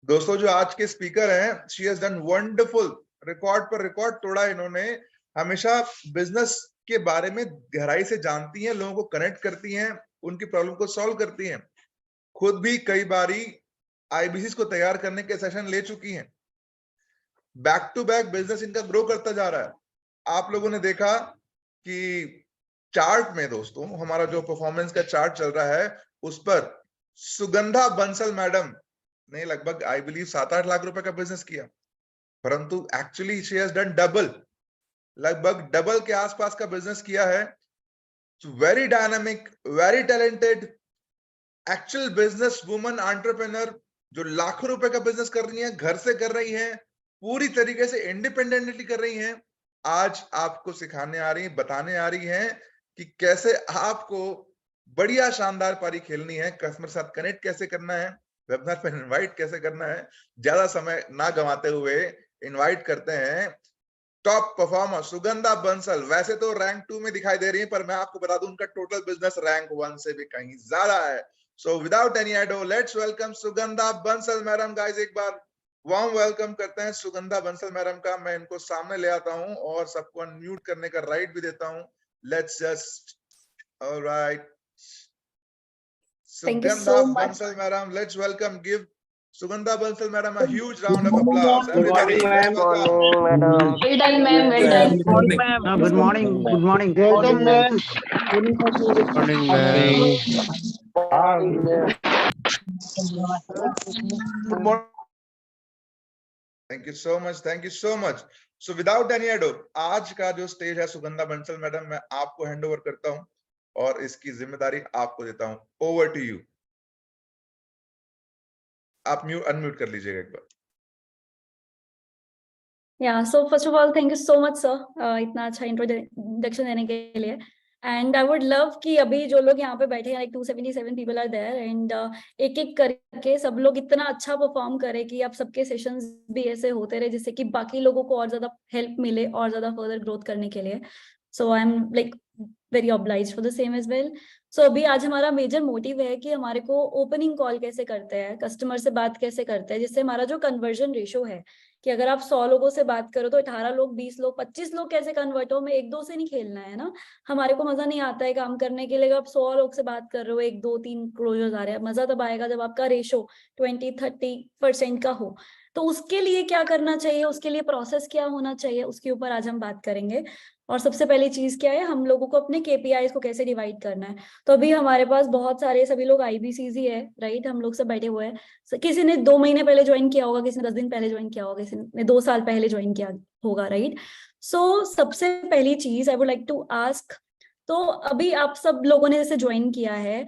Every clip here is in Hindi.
दोस्तों जो आज के स्पीकर हैं, she has done wonderful, record पर रिकॉर्ड तोड़ा इन्होंने। हमेशा बिजनेस के बारे में गहराई से जानती हैं, लोगों को कनेक्ट करती हैं, उनकी प्रॉब्लम को सॉल्व करती हैं। खुद भी कई बारी आईबीसी को तैयार करने के सेशन ले चुकी हैं। बैक टू बैक बिजनेस इनका ग्रो करता जा रहा है। आप लोगों ने देखा कि चार्ट में दोस्तों, हमारा जो परफॉर्मेंस का चार्ट चल रहा है उस पर सुगंधा बंसल मैडम ने लगभग आई बिलीव 7-8 लाख रुपए का बिजनेस किया, परंतु actually she has done double, लगभग डबल के आसपास का बिजनेस किया है। Very dynamic, very talented, actual business woman entrepreneur, जो लाखों रुपए का बिजनेस कर रही हैं, घर से कर रही हैं, पूरी तरीके से इंडिपेंडेंटली कर रही हैं। आज आपको सिखाने आ रही हैं, बताने आ रही हैं कि कैसे आपको बढ़िया शानदार पारी खेलनी है, कस्टमर साथ कनेक्ट कैसे करना है, वेबिनार पर इनवाइट कैसे करना है। ज्यादा समय ना गंवाते हुए इनवाइट करते हैं टॉप परफॉर्मर सुगंधा बंसल। वैसे तो रैंक 2 में दिखाई दे रही है, पर मैं आपको बता दूं उनका टोटल बिजनेस रैंक 1 से भी कहीं ज्यादा है। So without any ado let's welcome Sugandha Bansal madam. Guys एक बार वार्म वेलकम करते हैं सुगंधा बंसल मैडम का। मैं इनको सामने ले आता हूं और सबको अनम्यूट करने का राइट भी देता हूं। Let's just alright, Thank you Sugandha so much. Bansal madam, let's welcome, give Sugandha Bansal madam a huge round of applause. Good morning, Everybody, let's ma'am. welcome. Madam. Well done, ma'am. Well done. Good morning, ma'am. Good morning. Good morning. Welcome, ma'am. Morning, ma'am. Good morning. Thank you so much. Thank you so much. So without any ado, आज का जो स्टेज है सुगंधा बंसल मैडम, मैं आपको हैंड ओवर करता हूं और इसकी जिम्मेदारी आपको देता हूं। Over to you. आप अनम्यूट कर लीजिएगा एक बार। Yeah, so first of all, thank you so much, sir. इतना अच्छा इंट्रोडक्शन देने के लिए। एंड आई वुड लव कि अभी जो लोग यहाँ पे बैठे हैं, like 277 people are there, and एक एक करके सब लोग इतना अच्छा परफॉर्म करें कि आप सबके सेशंस भी ऐसे होते रहे जिससे कि बाकी लोगों को और ज्यादा हेल्प मिले और ज्यादा फर्दर ग्रोथ करने के लिए। So I am like very obliged for the same as well. So अभी आज हमारा मेजर मोटिव है कि हमारे को ओपनिंग कॉल कैसे करते हैं, कस्टमर से बात कैसे करते हैं, जिससे हमारा जो कन्वर्जन रेशो है कि अगर आप 100 लोगों से बात करो तो 18 लोग, 20 लोग, 25 लोग कैसे कन्वर्ट हो। में 1-2 से नहीं खेलना है ना, हमारे को मजा नहीं आता है काम करने के लिए। आप 100 लोग से बात कर रहे हो, 1-2-3 क्लोजर्स आ रहे हैं, मजा तब आएगा जब आपका रेशो 20-30% का हो। तो उसके लिए क्या करना चाहिए, उसके लिए प्रोसेस क्या होना चाहिए, उसके ऊपर आज हम बात करेंगे। और सबसे पहली चीज क्या है, हम लोगों को अपने KPIs को कैसे डिवाइड करना है। तो अभी हमारे पास बहुत सारे सभी लोग IBCs ही है, राइट। हम लोग सब बैठे हुए हैं, किसी ने 2 महीने पहले ज्वाइन किया होगा, किसी ने 10 दिन पहले ज्वाइन किया होगा, किसी ने 2 साल पहले ज्वाइन किया होगा, राइट। सो सबसे पहली चीज I would like to ask, तो अभी आप सब लोगों ने जैसे ज्वाइन किया है,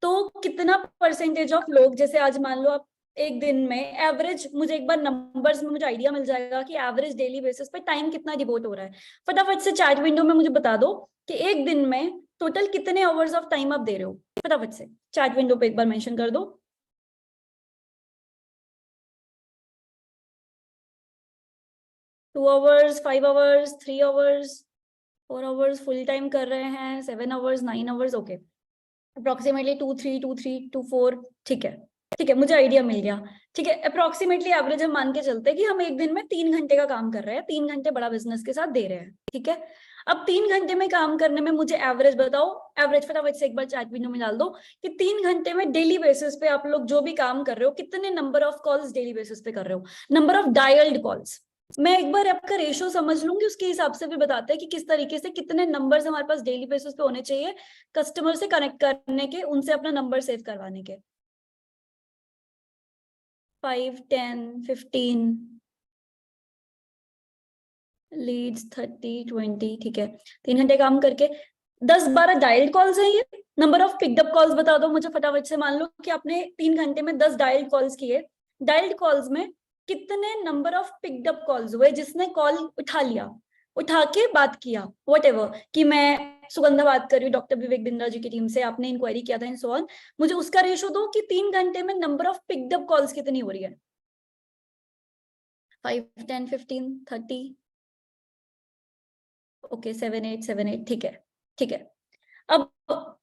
तो कितना परसेंटेज ऑफ लोग, जैसे आज मान लो आप एक दिन में एवरेज, मुझे एक बार नंबर्स में मुझे आइडिया मिल जाएगा कि एवरेज डेली बेसिस पे टाइम कितना डिवोट हो रहा है। फटाफट से चैट विंडो में मुझे बता दो कि एक दिन में टोटल कितने आवर्स ऑफ टाइम आप दे रहे हो। फटाफट से चैट विंडो पे एक बार मेंशन कर दो। 2 hours, 5 hours, 3 hours, 4 hours full time कर रहे हैं, 7 आवर्स, 9 आवर्स, ओके, अप्रोक्सीमेटली 2-3, 2-4, ठीक है, ठीक है, मुझे आइडिया मिल गया। ठीक है, अप्रोक्सीमेटली एवरेज हम मान के चलते हैं कि हम एक दिन में 3 घंटे का काम कर रहे हैं, 3 घंटे बड़ा बिजनेस के साथ दे रहे हैं, ठीक है। अब 3 घंटे में काम करने में मुझे एवरेज बताओ, एवरेज फटाफट से एक बार चैट विंडो में डाल दो कि 3 घंटे में डेली बेसिस पे आप लोग जो भी काम कर रहे हो, कितने number of calls daily basis पे कर रहे हो, नंबर ऑफ डायल्ड कॉल्स। मैं एक बार आपका रेशो समझ लूंगी, उसके हिसाब से भी बताते हैं कि किस तरीके से कितने नंबर्स हमारे पास डेली बेसिस पे होने चाहिए कस्टमर से कनेक्ट करने के, उनसे अपना नंबर सेव करवाने के। 5, 10, 15 लीड्स, 30, 20, ठीक है। 3 घंटे काम करके 10-12 डायल्ड कॉल्स हैं ये। नंबर ऑफ पिकअप कॉल्स बता दो मुझे फटाफट से। मान लो कि आपने 3 घंटे में 10 डायल्ड कॉल्स किए, डायल्ड कॉल्स में कितने नंबर ऑफ पिकअप कॉल्स हुए, जिसने कॉल उठा लिया, उठा के बात किया, व्हाटएवर, कि मैं सुगंधा बात कर रही हूँ डॉक्टर विवेक बिंद्रा जी की टीम से, आपने इंक्वायरी किया था इन सो ऑन। मुझे उसका रेशो दो कि 3 घंटे में नंबर ऑफ पिकअप कॉल्स कितनी हो रही है। 5, 10, 15, 30, ओके, 7, 8, 7, 8, ठीक है, ठीक है। अब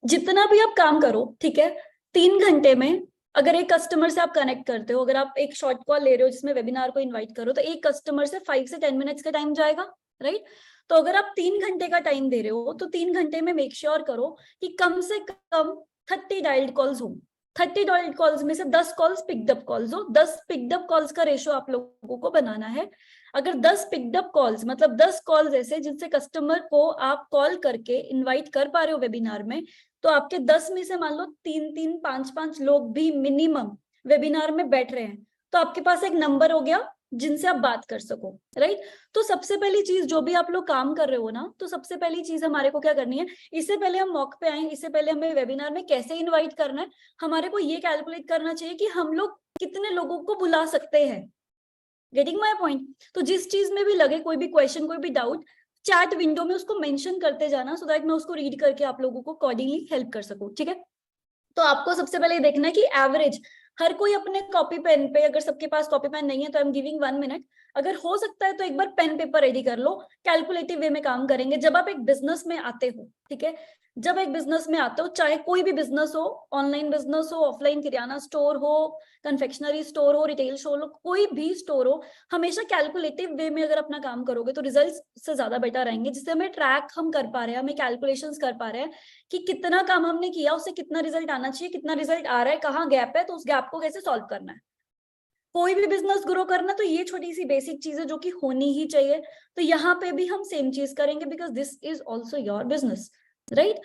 जितना भी आप काम करो, ठीक है, 3 घंटे में अगर एक कस्टमर से आप कनेक्ट करते हो, अगर आप एक शॉर्ट कॉल ले रहे हो जिसमें वेबिनार को इनवाइट करो, तो एक कस्टमर से 5 से 10 मिनट्स का टाइम जाएगा, राइट? तो अगर आप 3 घंटे का टाइम दे रहे हो तो 3 घंटे में मेक श्योर करो कि कम से कम 30 डायल्ड कॉल्स हो। 30 डायल्ड कॉल्स में से 10 कॉल्स पिकड अप कॉल्स हो। 10 पिकड अप कॉल्स का रेशो आप लोगों को बनाना है। अगर 10 पिकड अप कॉल्स मतलब 10 कॉल्स ऐसे जिनसे कस्टमर को आप कॉल करके इनवाइट कर पा रहे हो वेबिनार में, तो आपके 10 में से मान लो 3-3, 5-5 लोग भी मिनिमम वेबिनार में बैठ रहे हैं, तो आपके पास एक नंबर हो गया जिनसे आप बात कर सको, राइट? तो सबसे पहली चीज, जो भी आप लोग काम कर रहे हो ना, तो सबसे पहली चीज हमारे को क्या करनी है, इससे पहले हम मॉक पे आए, इससे पहले हमें वेबिनार में कैसे इनवाइट करना है, हमारे को ये कैलकुलेट करना चाहिए कि हम लोग कितने लोगों को बुला सकते हैं। Getting my point? तो जिस चीज में भी लगे, कोई भी क्वेश्चन, कोई भी डाउट, चैट विंडो में उसको मेंशन करते जाना, सो दैट मैं उसको रीड करके आप लोगों को अकॉर्डिंगली हेल्प कर सकूं, ठीक है? तो आपको सबसे पहले देखना है कि एवरेज, हर कोई अपने कॉपी पेन पे, अगर सबके पास कॉपी पेन नहीं है तो आई एम गिविंग 1 मिनट, अगर हो सकता है तो एक बार पेन पेपर रेडी कर लो, कैलकुलेटिव वे में काम करेंगे। जब आप एक बिजनेस में आते हो, ठीक है, जब एक बिजनेस में आते हो, चाहे कोई भी बिजनेस हो, ऑनलाइन बिजनेस हो, ऑफलाइन किराना स्टोर हो, कन्फेक्शनरी स्टोर हो, रिटेल स्टोर हो, कोई भी स्टोर हो, हमेशा कैलकुलेटिव वे में अगर अपना काम करोगे तो रिजल्ट से ज्यादा बेटर रहेंगे, जिससे हमें ट्रैक हम कर पा रहे हैं, हमें कैलकुलेशंस कर पा रहे हैं कि कितना काम हमने किया, उससे कितना रिजल्ट आना चाहिए, कितना रिजल्ट आ रहा है, कहाँ गैप है, तो उस गैप को कैसे सॉल्व करना है। कोई भी बिजनेस ग्रो करना, तो ये छोटी सी बेसिक चीज है जो कि होनी ही चाहिए। तो यहाँ पे भी हम सेम चीज करेंगे, because this is also your business, right?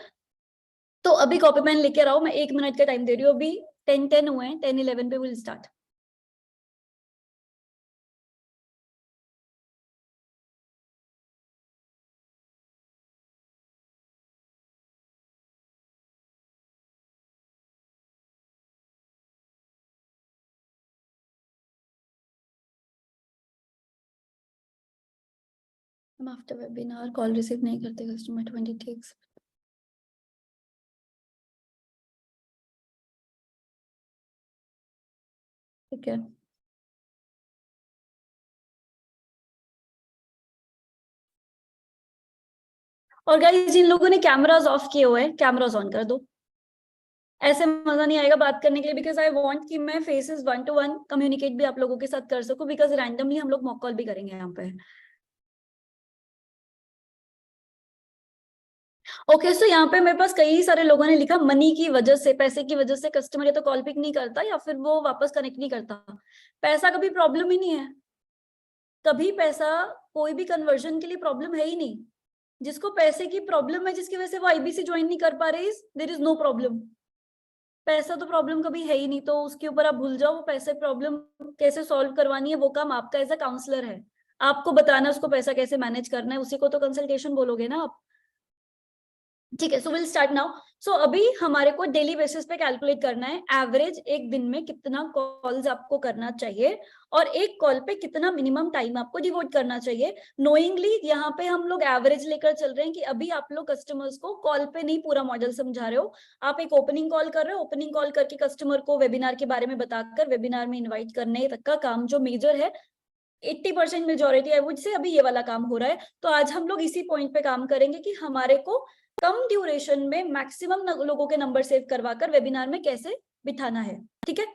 तो अभी कॉपी पेन लेके आओ, मैं 1 मिनट का टाइम दे रही हूँ। अभी 10:10 हुए हैं, 10:11 पे विल स्टार्ट। हम आफ्टर वेबिनार कॉल रिसीव नहीं करते, कस्टमर 20 टेक्स। ठीक है, और गाइस जिन लोगों ने कैमरास ऑफ किए हुए हैं, कैमरास ऑन कर दो। ऐसे मजा नहीं आएगा बात करने के लिए, बिकॉज आई वांट कि मैं फेसेस 1-to-1 कम्युनिकेट भी आप लोगों के साथ कर सकूं, बिकॉज रैंडमली हम लोग मॉक कॉल भी करेंगे यहाँ पे। ओके, सो यहाँ पे मेरे पास कई सारे लोगों ने लिखा मनी की वजह से, पैसे की वजह से कस्टमर या तो कॉल पिक नहीं करता या फिर वो वापस कनेक्ट नहीं करता। पैसा कभी प्रॉब्लम ही नहीं है, कभी पैसा कोई भी कन्वर्जन के लिए प्रॉब्लम है ही नहीं। जिसको पैसे की प्रॉब्लम है, जिसकी वजह से वो आईबीसी ज्वाइन नहीं कर पा रहे, देयर इज नो प्रॉब्लम। पैसा तो प्रॉब्लम कभी है ही नहीं, तो उसके ऊपर आप भूल जाओ। वो पैसे प्रॉब्लम कैसे सॉल्व करवानी है, वो काम आपका एज अ काउंसलर है। आपको बताना है उसको पैसा कैसे मैनेज करना है, उसी को तो कंसल्टेशन बोलोगे ना आप। ठीक है, सो विल स्टार्ट नाउ। सो अभी हमारे को डेली बेसिस पे कैलकुलेट करना है एवरेज एक दिन में कितना कॉल्स आपको करना चाहिए और एक कॉल पे कितना मिनिमम टाइम आपको डिवोट करना चाहिए। नोइंगली यहाँ पे हम लोग एवरेज लेकर चल रहे हैं कि अभी आप लोग कस्टमर्स को कॉल पे नहीं पूरा मॉडल समझा रहे हो। आप एक ओपनिंग कॉल कर रहे हो, ओपनिंग कॉल करके कस्टमर को वेबिनार के बारे में बताकर वेबिनार में इन्वाइट करने तक का काम जो मेजर है, 80% मेजोरिटी आई वुड से अभी ये वाला काम हो रहा है। तो आज हम लोग इसी पॉइंट पे काम करेंगे कि हमारे को कम ड्यूरेशन में मैक्सिमम लोगों के नंबर सेव करवाकर वेबिनार में कैसे बिठाना है। ठीक है,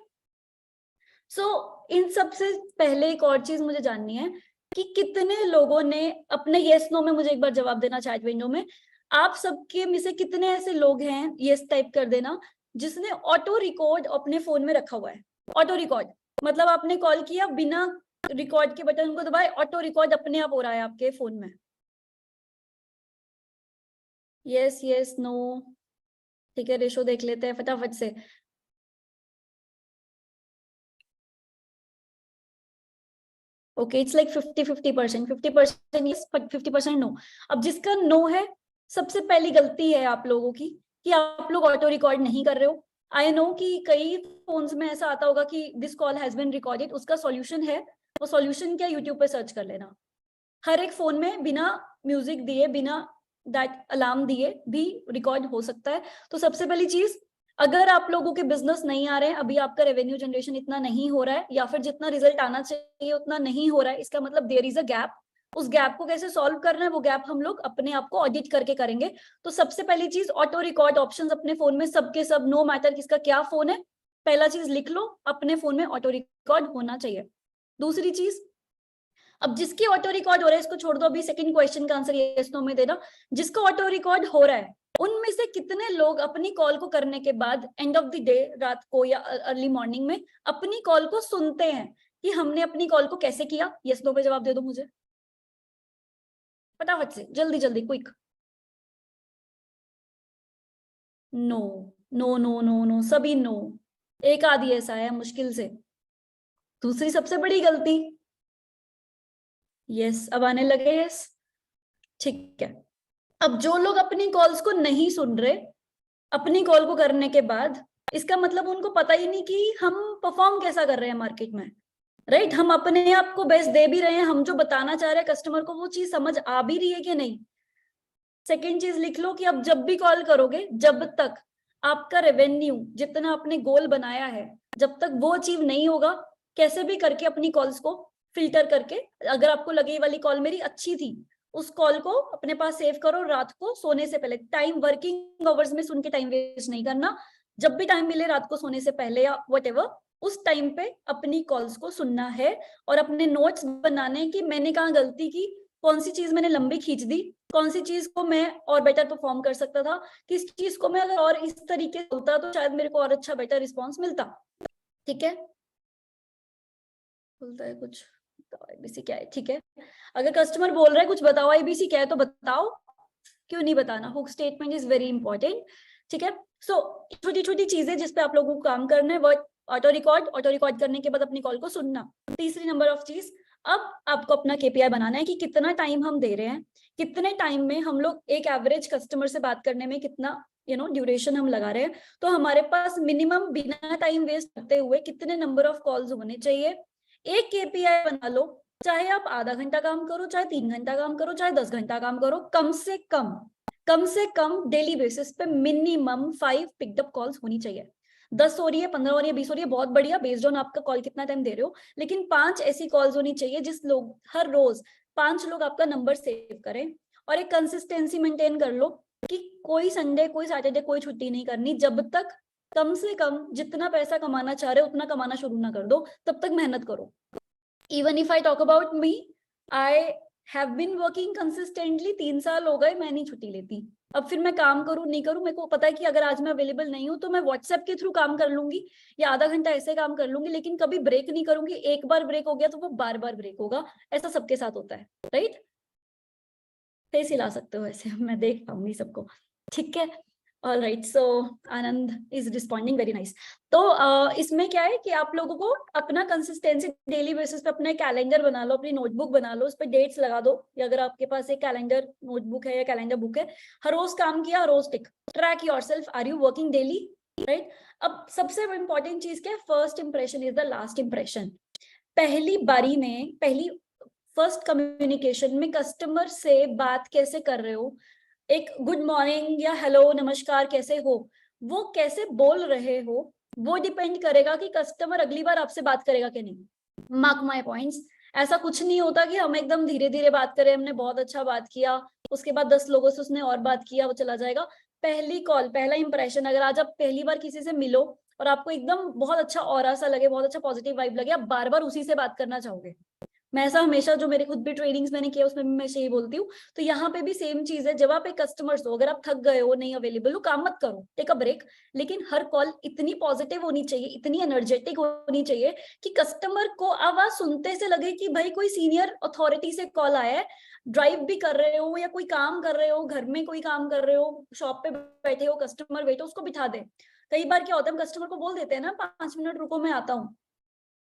सो इन सबसे पहले एक और चीज मुझे जाननी है कि कितने लोगों ने अपने येस नो में मुझे एक बार जवाब देना चैट विंडो में। आप सबके में से कितने ऐसे लोग हैं, येस टाइप कर देना, जिसने ऑटो रिकॉर्ड अपने फोन में रखा हुआ है। ऑटो रिकॉर्ड मतलब आपने कॉल किया, बिना रिकॉर्ड के बटन को दबाए ऑटो रिकॉर्ड अपने आप हो रहा है आपके फोन में। यस यस नो, ठीक है, रेशो देख लेते हैं फटाफट से। Okay, it's like 50-50%, 50% yes 50% no. अब जिसका नो है, सबसे पहली गलती है आप लोगों की कि आप लोग ऑटो रिकॉर्ड नहीं कर रहे हो। आई नो कि कई फोन्स में ऐसा आता होगा कि this call has been recorded, उसका सॉल्यूशन है, वो सॉल्यूशन क्या, यूट्यूब पे सर्च कर लेना। हर एक फोन में बिना म्यूजिक दिए, बिना दैट अलार्म दिए भी रिकॉर्ड हो सकता है। तो सबसे पहली चीज, अगर आप लोगों के बिजनेस नहीं आ रहे हैं, अभी आपका रेवेन्यू जनरेशन इतना नहीं हो रहा है या फिर जितना रिजल्ट आना चाहिए उतना नहीं हो रहा है, इसका मतलब देयर इज अ गैप। उस गैप को कैसे सॉल्व करना है, वो गैप हम लोग अपने आप को ऑडिट करके करेंगे। तो सबसे पहली चीज, ऑटो रिकॉर्ड ऑप्शंस अपने फोन में सबके सब, नो मैटर किसका क्या फोन है, पहला चीज लिख लो, अपने फोन में ऑटो रिकॉर्ड होना चाहिए। दूसरी चीज, अब जिसकी ऑटो रिकॉर्ड हो रहा है इसको छोड़ दो, अभी सेकंड क्वेश्चन का आंसर यस नो में देना। जिसका ऑटो रिकॉर्ड हो रहा है उनमें से कितने लोग अपनी कॉल को करने के बाद एंड ऑफ द डे, रात को या अर्ली मॉर्निंग में अपनी कॉल को सुनते हैं कि हमने अपनी कॉल को कैसे किया? यस नो पे जवाब दे दो मुझे फटाफट से, जल्दी जल्दी, quick. No no no no no, सभी नो, एक आधी ऐसा है मुश्किल से। दूसरी सबसे बड़ी गलती, यस अब आने लगे यस, ठीक है। अब जो लोग अपनी कॉल्स को नहीं सुन रहे अपनी कॉल को करने के बाद, इसका मतलब उनको पता ही नहीं कि हम परफॉर्म कैसा कर रहे हैं मार्केट में, राइट? हम अपने आप को बेस्ट दे भी रहे हैं, हम जो बताना चाह रहे हैं कस्टमर को वो चीज समझ आ भी रही है कि नहीं। सेकेंड चीज लिख लो कि अब जब भी कॉल करोगे, जब तक आपका रेवेन्यू जितना आपने गोल बनाया है, जब तक वो अचीव नहीं होगा, कैसे भी करके अपनी कॉल्स को फिल्टर करके, अगर आपको लगे ये वाली कॉल मेरी अच्छी थी, उस कॉल को अपने पास सेव करो। रात को सोने से पहले, टाइम वर्किंग आवर्स में सुन के टाइम वेस्ट नहीं करना, जब भी टाइम मिले रात को सोने से पहले या व्हाटएवर, उस टाइम पे अपनी कॉल्स को सुनना है और अपने नोट्स बनाने की मैंने कहाँ गलती की, कौन सी चीज मैंने लंबी खींच दी, कौन सी चीज को मैं और बेटर परफॉर्म कर सकता था, किस चीज को मैं अगर और इस तरीके से होता तो शायद मेरे को और अच्छा बेटर रिस्पॉन्स मिलता। ठीक है, बोलता है कुछ आईबीसी क्या है? ठीक है, अगर कस्टमर बोल रहा है कुछ बताओ आईबीसी क्या है तो बताओ, क्यों नहीं बताना? Hook statement is very important. ठीक है, सो छोटी छोटी चीजें जिसपे आप लोगों को काम करना है, वो ऑटो रिकॉर्ड करने के बाद अपनी कॉल को सुनना। तीसरी नंबर ऑफ चीज, अब आपको अपना केपीआई बनाना है कि कितना टाइम हम दे रहे हैं, कितने टाइम में हम लोग एक एवरेज कस्टमर से बात करने में कितना ड्यूरेशन हम लगा रहे हैं। तो हमारे पास मिनिमम बिना टाइम वेस्ट करते हुए कितने नंबर ऑफ कॉल्स होने चाहिए, एक केपीआई बना लो। चाहे आप आधा घंटा काम करो, चाहे 3 घंटा काम करो, चाहे 10 घंटा काम करो, कम से कम डेली बेसिस पे मिनिमम 5 पिकअप कॉल्स होनी चाहिए। 10 हो रही है, 15 हो रही है, 20 हो रही है, बहुत बढ़िया, बेस्ड ऑन आपका कॉल कितना टाइम दे रहे हो, लेकिन 5 ऐसी कॉल्स होनी चाहिए जिस लोग हर रोज 5 लोग आपका नंबर सेव करें। और एक कंसिस्टेंसी मेंटेन कर लो कि कोई संडे, कोई सैटरडे, कोई छुट्टी नहीं करनी, जब तक कम से कम जितना पैसा कमाना चाह रहे हो उतना कमाना शुरू ना कर दो, तब तक मेहनत करो। Even if I talk about me, I have been working consistently, 3 साल हो गए मैं नहीं छुट्टी लेती। अब फिर मैं काम करूं नहीं करूं, मेरे को पता है कि अगर आज मैं अवेलेबल नहीं हूं तो मैं व्हाट्सएप के थ्रू काम कर लूंगी या आधा घंटा ऐसे काम कर लूंगी, लेकिन कभी ब्रेक नहीं करूंगी। एक बार ब्रेक हो गया तो वो बार बार ब्रेक होगा, ऐसा सबके साथ होता है, राइट? फेस हिला सकते हो ऐसे, मैं देख पाऊंगी सबको। ठीक है, all right, so Anand is responding very nice. तो इसमें क्या है कि आप लोगों को अपना कंसिस्टेंसी डेली बेसिस पे अपना कैलेंडर बना लो, अपनी नोटबुक बना लो, उस पर डेट्स लगा दो, या अगर आपके पास एक कैलेंडर नोटबुक है या कैलेंडर बुक है, हर रोज काम किया, हर रोज tick, track yourself, are you working daily, right? अब सबसे इंपॉर्टेंट चीज क्या है, first impression is the last impression. पहली बारी में, पहली फर्स्ट कम्युनिकेशन में कस्टमर से बात कैसे कर रहे हो, एक गुड मॉर्निंग या हेलो नमस्कार कैसे हो, वो कैसे बोल रहे हो, वो डिपेंड करेगा कि कस्टमर अगली बार आपसे बात करेगा कि नहीं। मार्क माय पॉइंट्स, ऐसा कुछ नहीं होता कि हम एकदम धीरे धीरे बात करें, हमने बहुत अच्छा बात किया, उसके बाद 10 लोगों से उसने और बात किया, वो चला जाएगा। पहली कॉल, पहला इंप्रेशन, अगर आज आप पहली बार किसी से मिलो और आपको एकदम बहुत अच्छा ऑरा सा लगे, बहुत अच्छा पॉजिटिव वाइब लगे, आप बार बार उसी से बात करना चाहोगे। मैं ऐसा हमेशा, जो मेरे खुद भी ट्रेनिंग्स मैंने किया उसमें भी मैं यही बोलती हूँ। तो यहाँ पे भी सेम चीज है, जब आप एक कस्टमर्स हो, अगर आप थक गए हो, नहीं अवेलेबल हो, काम मत करो, टेक अ ब्रेक, लेकिन हर कॉल इतनी पॉजिटिव होनी चाहिए, इतनी एनर्जेटिक होनी चाहिए कि कस्टमर को आवाज सुनते से लगे कि भाई कोई सीनियर अथॉरिटी से कॉल आया है, ड्राइव भी कर रहे हो या कोई काम कर रहे हो, घर में कोई काम कर रहे हो, शॉप पे बैठे हो, कस्टमर वेट हो, उसको बिठा दे। कई बार क्या होता है, हम कस्टमर को बोल देते हैं ना 5 मिनट रुको मैं आता हूँ,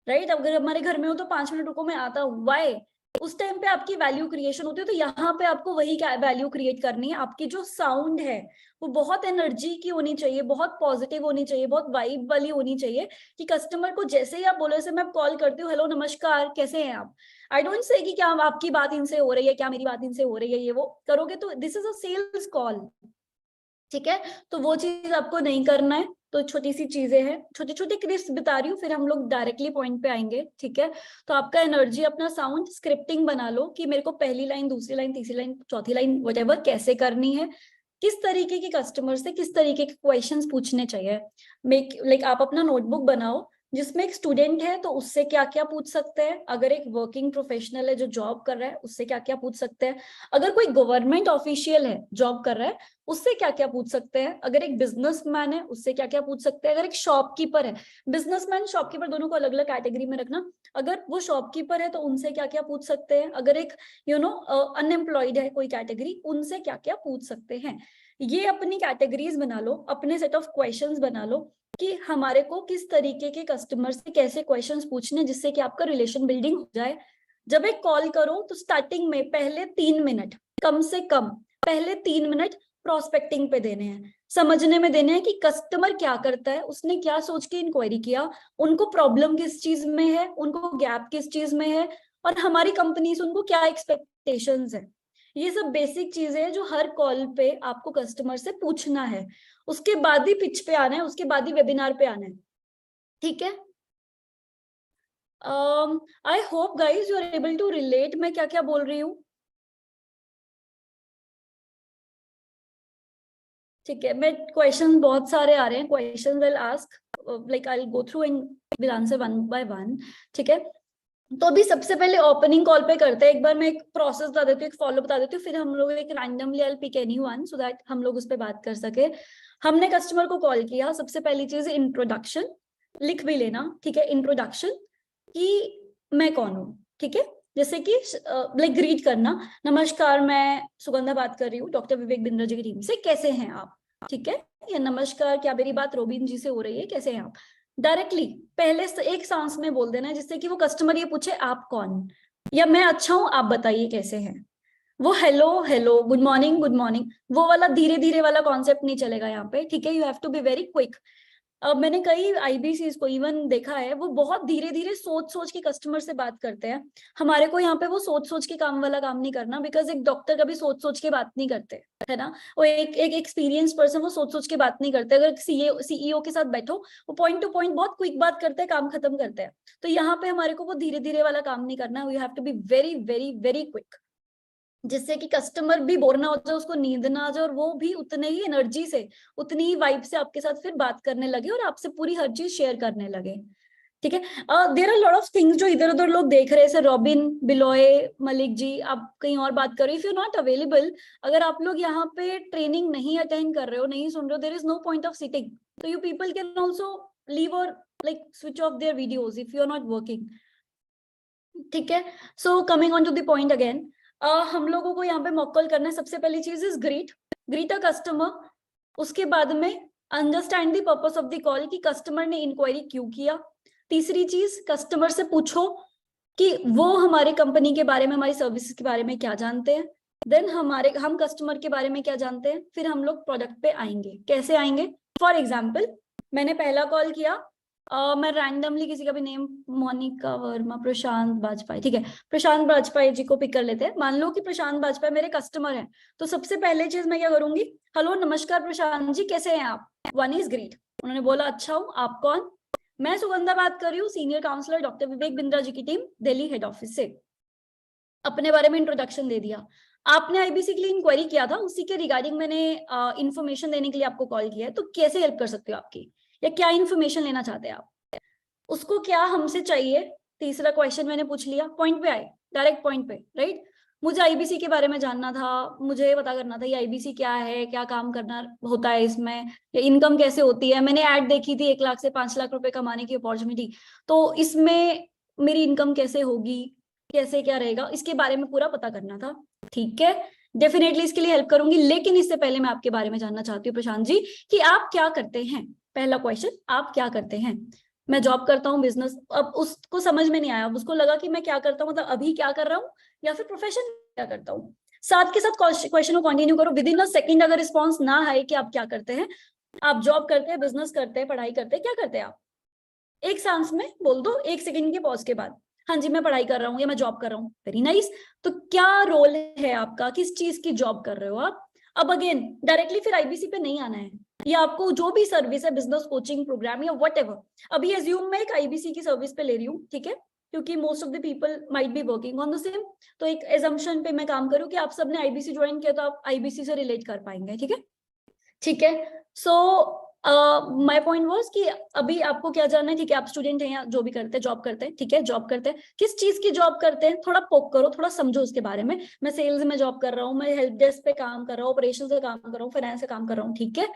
राइट? अगर हमारे घर में हो तो 5 मिनट रुको मैं आता हूँ, वाई? उस टाइम पे आपकी वैल्यू क्रिएशन होती है। तो यहाँ पे आपको वही वैल्यू क्रिएट करनी है। आपकी जो साउंड है वो बहुत एनर्जी की होनी चाहिए, बहुत पॉजिटिव होनी चाहिए, बहुत वाइब वाली होनी चाहिए, कि कस्टमर को जैसे ही आप बोलो, जैसे मैं कॉल करती हूँ, हेलो नमस्कार कैसे हैं आप, आई डोंट से कि क्या आपकी बात इनसे हो रही है, क्या मेरी बात इनसे हो रही है, ये वो करोगे तो this is a sales call. ठीक है, तो वो चीज आपको नहीं करना है। तो छोटी सी चीजें हैं, छोटे छोटे क्लिप्स बता रही हूँ, फिर हम लोग डायरेक्टली पॉइंट पे आएंगे। ठीक है, तो आपका एनर्जी, अपना साउंड स्क्रिप्टिंग बना लो कि मेरे को पहली लाइन, दूसरी लाइन, तीसरी लाइन, चौथी लाइन, व्हाटएवर कैसे करनी है। किस तरीके के कस्टमर से किस तरीके के क्वेश्चंस पूछने चाहिए। लाइक आप अपना नोटबुक बनाओ जिसमें एक स्टूडेंट है तो उससे क्या क्या पूछ सकते हैं, अगर एक वर्किंग प्रोफेशनल है जो जॉब कर रहा है उससे क्या क्या पूछ सकते हैं, अगर कोई गवर्नमेंट ऑफिशियल है जॉब कर रहा है उससे क्या क्या पूछ सकते हैं, अगर एक बिजनेसमैन है उससे क्या क्या पूछ सकते हैं, अगर एक शॉपकीपर है, बिजनेसमैन शॉपकीपर दोनों को अलग अलग कैटेगरी में रखना, अगर वो शॉपकीपर है तो उनसे क्या क्या पूछ सकते हैं, अगर एक अनएम्प्लॉयड है कोई कैटेगरी उनसे क्या क्या पूछ सकते हैं। ये अपनी कैटेगरीज बना लो, अपने सेट ऑफ क्वेश्चंस बना लो कि हमारे को किस तरीके के कस्टमर से कैसे क्वेश्चंस पूछने जिससे कि आपका रिलेशन बिल्डिंग हो जाए। जब एक कॉल करो तो स्टार्टिंग में पहले 3 मिनट, कम से कम पहले 3 मिनट प्रोस्पेक्टिंग पे देने हैं, समझने में देने हैं कि कस्टमर क्या करता है, उसने क्या सोच के इंक्वायरी किया, उनको प्रॉब्लम किस चीज में है, उनको गैप किस चीज में है, और हमारी कंपनी से उनको क्या एक्सपेक्टेशंस है। ये सब बेसिक चीजें हैं जो हर कॉल पे आपको कस्टमर से पूछना है। उसके बाद ही पिच पे आना है, उसके बाद ही वेबिनार पे आना है, ठीक है। I hope guys you are able to relate मैं क्या क्या बोल रही हूँ। ठीक है, मैं क्वेश्चन बहुत सारे आ रहे हैं, question will ask, like I will go through and will answer one by one, ठीक है। तो अभी सबसे पहले ओपनिंग कॉल पे करते हैं, एक बार मैं एक प्रोसेस बता देती हूँ, एक फॉलो बता देती हूँ, फिर हम लोग एक randomly I will pick anyone so that हम लोग उस पर बात कर सके। हमने कस्टमर को कॉल किया, सबसे पहली चीज इंट्रोडक्शन, लिख भी लेना, ठीक है। इंट्रोडक्शन कि मैं कौन हूँ, ठीक है, जैसे कि लाइक ग्रीट करना, नमस्कार मैं सुगंधा बात कर रही हूँ डॉक्टर विवेक बिंद्रा जी की टीम से, कैसे हैं आप, ठीक है। या नमस्कार क्या मेरी बात रोबिन जी से हो रही है, कैसे हैं आप। डायरेक्टली पहले एक सांस में बोल देना है जिससे कि वो कस्टमर ये पूछे आप कौन, या मैं अच्छा हूं आप बताइए कैसे हैं। वो हेलो हेलो गुड मॉर्निंग वो वाला धीरे धीरे वाला कॉन्सेप्ट नहीं चलेगा यहाँ पे, ठीक है। You have to be very quick. अब मैंने कई आईबीसीज को इवन देखा है, वो बहुत धीरे धीरे सोच सोच के कस्टमर से बात करते हैं। हमारे को यहाँ पे वो सोच सोच के काम वाला काम नहीं करना, बिकॉज एक डॉक्टर कभी सोच सोच के बात नहीं करते, है ना। वो एक एक्सपीरियंस पर्सन वो सोच सोच के बात नहीं करते। अगर सीईओ के साथ बैठो वो पॉइंट टू पॉइंट बहुत क्विक बात करते हैं, काम खत्म करते हैं। तो यहाँ पे हमारे को वो धीरे धीरे वाला काम नहीं करना, you have to be very very very quick, जिससे कि कस्टमर भी बोर ना हो जाए, उसको नींद ना आ जाए, और वो भी उतने ही एनर्जी से उतनी ही वाइब से आपके साथ फिर बात करने लगे और आपसे पूरी हर चीज शेयर करने लगे, ठीक है। There are lot of things जो इधर उधर लोग देख रहे हैं, जैसे रॉबिन बिलोय मलिक जी आप कहीं और बात कर रहे हो, इफ यू नॉट अवेलेबल, अगर आप लोग यहाँ पे ट्रेनिंग नहीं अटेंड कर रहे हो, नहीं सुन रहे हो, there is no point of sitting, तो you people can also leave और like switch off their videos if you are not working, ठीक है। So coming on to the point again, हम लोगों को यहाँ पे मॉक कॉल करना है। सबसे पहली चीज इज ग्रीट अ कस्टमर, उसके बाद में understand the purpose of the call कि कस्टमर ने इंक्वायरी क्यों किया। तीसरी चीज कस्टमर से पूछो कि वो हमारे कंपनी के बारे में, हमारी सर्विसेज के बारे में क्या जानते हैं, देन हम कस्टमर के बारे में क्या जानते हैं, फिर हम लोग प्रोडक्ट पे आएंगे। कैसे आएंगे, फॉर एग्जाम्पल मैंने पहला कॉल किया, मैं रैंडमली किसी का भी नेम, मोनिका वर्मा, प्रशांत बाजपेयी, ठीक है, प्रशांत बाजपेयी जी को पिक कर लेते हैं। मान लो कि प्रशांत बाजपेयी मेरे कस्टमर हैं, तो सबसे पहले चीज मैं क्या करूंगी, हेलो नमस्कार प्रशांत जी कैसे हैं आप, वन इज ग्रीट। उन्होंने बोला अच्छा हूँ, आप कौन, मैं सुगंधा बात कर रही हूँ, senior counsellor doctor Vivek Bindra ji की टीम दिल्ली हेड ऑफिस से। अपने बारे में इंट्रोडक्शन दे दिया। आपने आईबीसी के लिए इंक्वायरी किया था, उसी के रिगार्डिंग मैंने इंफॉर्मेशन देने के लिए आपको कॉल किया है, तो कैसे हेल्प कर सकती हो आपकी, या क्या इन्फॉर्मेशन लेना चाहते हैं आप, उसको क्या हमसे चाहिए। तीसरा क्वेश्चन मैंने पूछ लिया, पॉइंट पे आए, डायरेक्ट पॉइंट पे, राइट। मुझे आईबीसी के बारे में जानना था, मुझे पता करना था ये आईबीसी क्या है, क्या काम करना होता है इसमें, या इनकम कैसे होती है। मैंने ऐड देखी थी 1 लाख से 5 लाख रुपए कमाने की अपॉर्चुनिटी, तो इसमें मेरी इनकम कैसे होगी, कैसे क्या रहेगा, इसके बारे में पूरा पता करना था, ठीक है। डेफिनेटली इसके लिए हेल्प करूंगी, लेकिन इससे पहले मैं आपके बारे में जानना चाहती हूँ प्रशांत जी कि आप क्या करते हैं। पहला क्वेश्चन, आप क्या करते हैं। मैं जॉब करता हूँ, बिजनेस, अब उसको समझ में नहीं आया, उसको लगा कि मैं क्या करता हूँ, मतलब अभी क्या कर रहा हूँ या फिर प्रोफेशन क्या करता हूँ। साथ के साथ क्वेश्चन को कंटिन्यू करो, विद इन अ सेकंड अगर रिस्पॉन्स ना आए कि आप क्या करते हैं, आप जॉब करते हैं, बिजनेस करते हैं, पढ़ाई करते हैं, क्या करते हैं आप, एक सांस में बोल दो, 1 सेकंड के पॉज के बाद, हाँ जी मैं पढ़ाई कर रहा हूँ या मैं जॉब कर रहा हूँ, वेरी नाइस। तो क्या रोल है आपका, किस चीज की जॉब कर रहे हो आप। अब अगेन डायरेक्टली फिर आईबीसी पे नहीं आना है, या आपको जो भी सर्विस है, बिजनेस कोचिंग प्रोग्राम या व्हाटएवर, अभी एज्यूम मैं एक आईबीसी की सर्विस पे ले रही हूँ, ठीक है, क्योंकि most of the people might be working on the same. तो एक एजम्पशन पे मैं काम करूँ कि आप सबने आईबीसी ज्वाइन किया तो आप आईबीसी से रिलेट कर पाएंगे, ठीक है? ठीक है, सो माय पॉइंट वाज कि अभी आपको क्या जानना है, ठीक है? आप स्टूडेंट हैं या जो भी करते हैं, जॉब करते हैं, ठीक है? जॉब करते हैं, किस चीज की जॉब करते हैं, थोड़ा पोक करो, थोड़ा समझो उसके बारे में। मैं सेल्स में जॉब कर रहा हूँ, मैं हेल्प डेस्क पे काम कर रहा हूँ, ऑपरेशन से काम कर रहा हूँ, फाइनेंस से काम कर रहा हूँ, ठीक है?